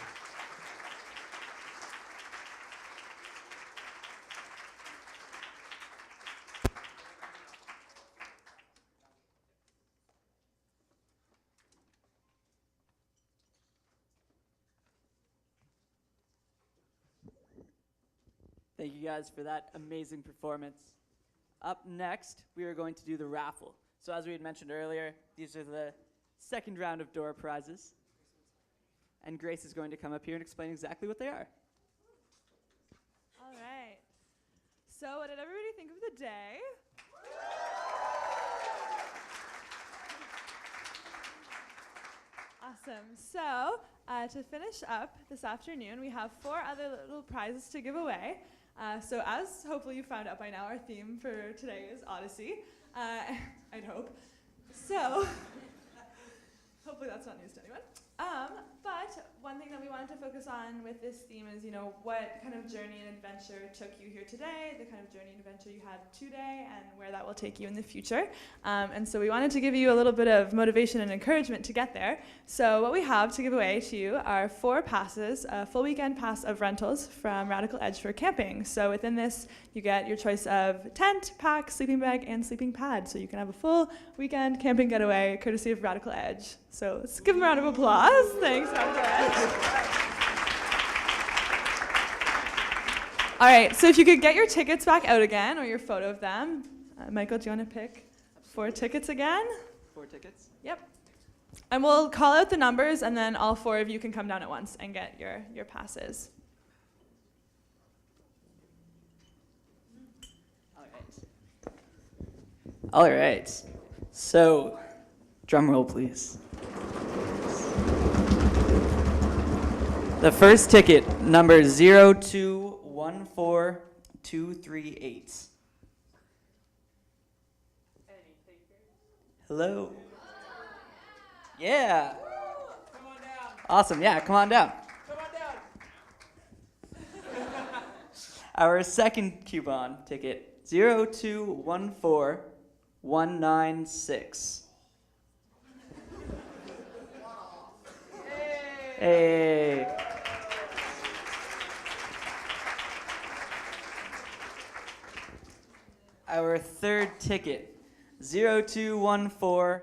Thank you guys for that amazing performance. Up next, we are going to do the raffle. So as we had mentioned earlier, these are the second round of door prizes. And Grace is going to come up here and explain exactly what they are. All right. So what did everybody think of the day? Awesome. So to finish up this afternoon, we have 4 other little prizes to give away. So as hopefully you found out by now, our theme for today is Odyssey. I'd hope. So hopefully that's not news to anyone. But one thing that we wanted to focus on with this theme is, what kind of journey and adventure took you here today, the kind of journey and adventure you had today, and where that will take you in the future. And so we wanted to give you a little bit of motivation and encouragement to get there. So what we have to give away to you are 4 passes, a full weekend pass of rentals from Radical Edge for camping. So within this, you get your choice of tent, pack, sleeping bag, and sleeping pad. So you can have a full weekend camping getaway courtesy of Radical Edge. So let's give them a round of applause. Thanks, Radical Edge. All right, so if you could get your tickets back out again, or your photo of them. Michael, do you want to pick 4 tickets again? 4 tickets? Yep. And we'll call out the numbers, and then all 4 of you can come down at once and get your passes. All right. So, drum roll, please. The first ticket, number 0214238. Hello. Yeah. Come on down. Awesome. Yeah, come on down. Come on down. Our second coupon ticket, 0214196. Hey. Our third ticket, 0214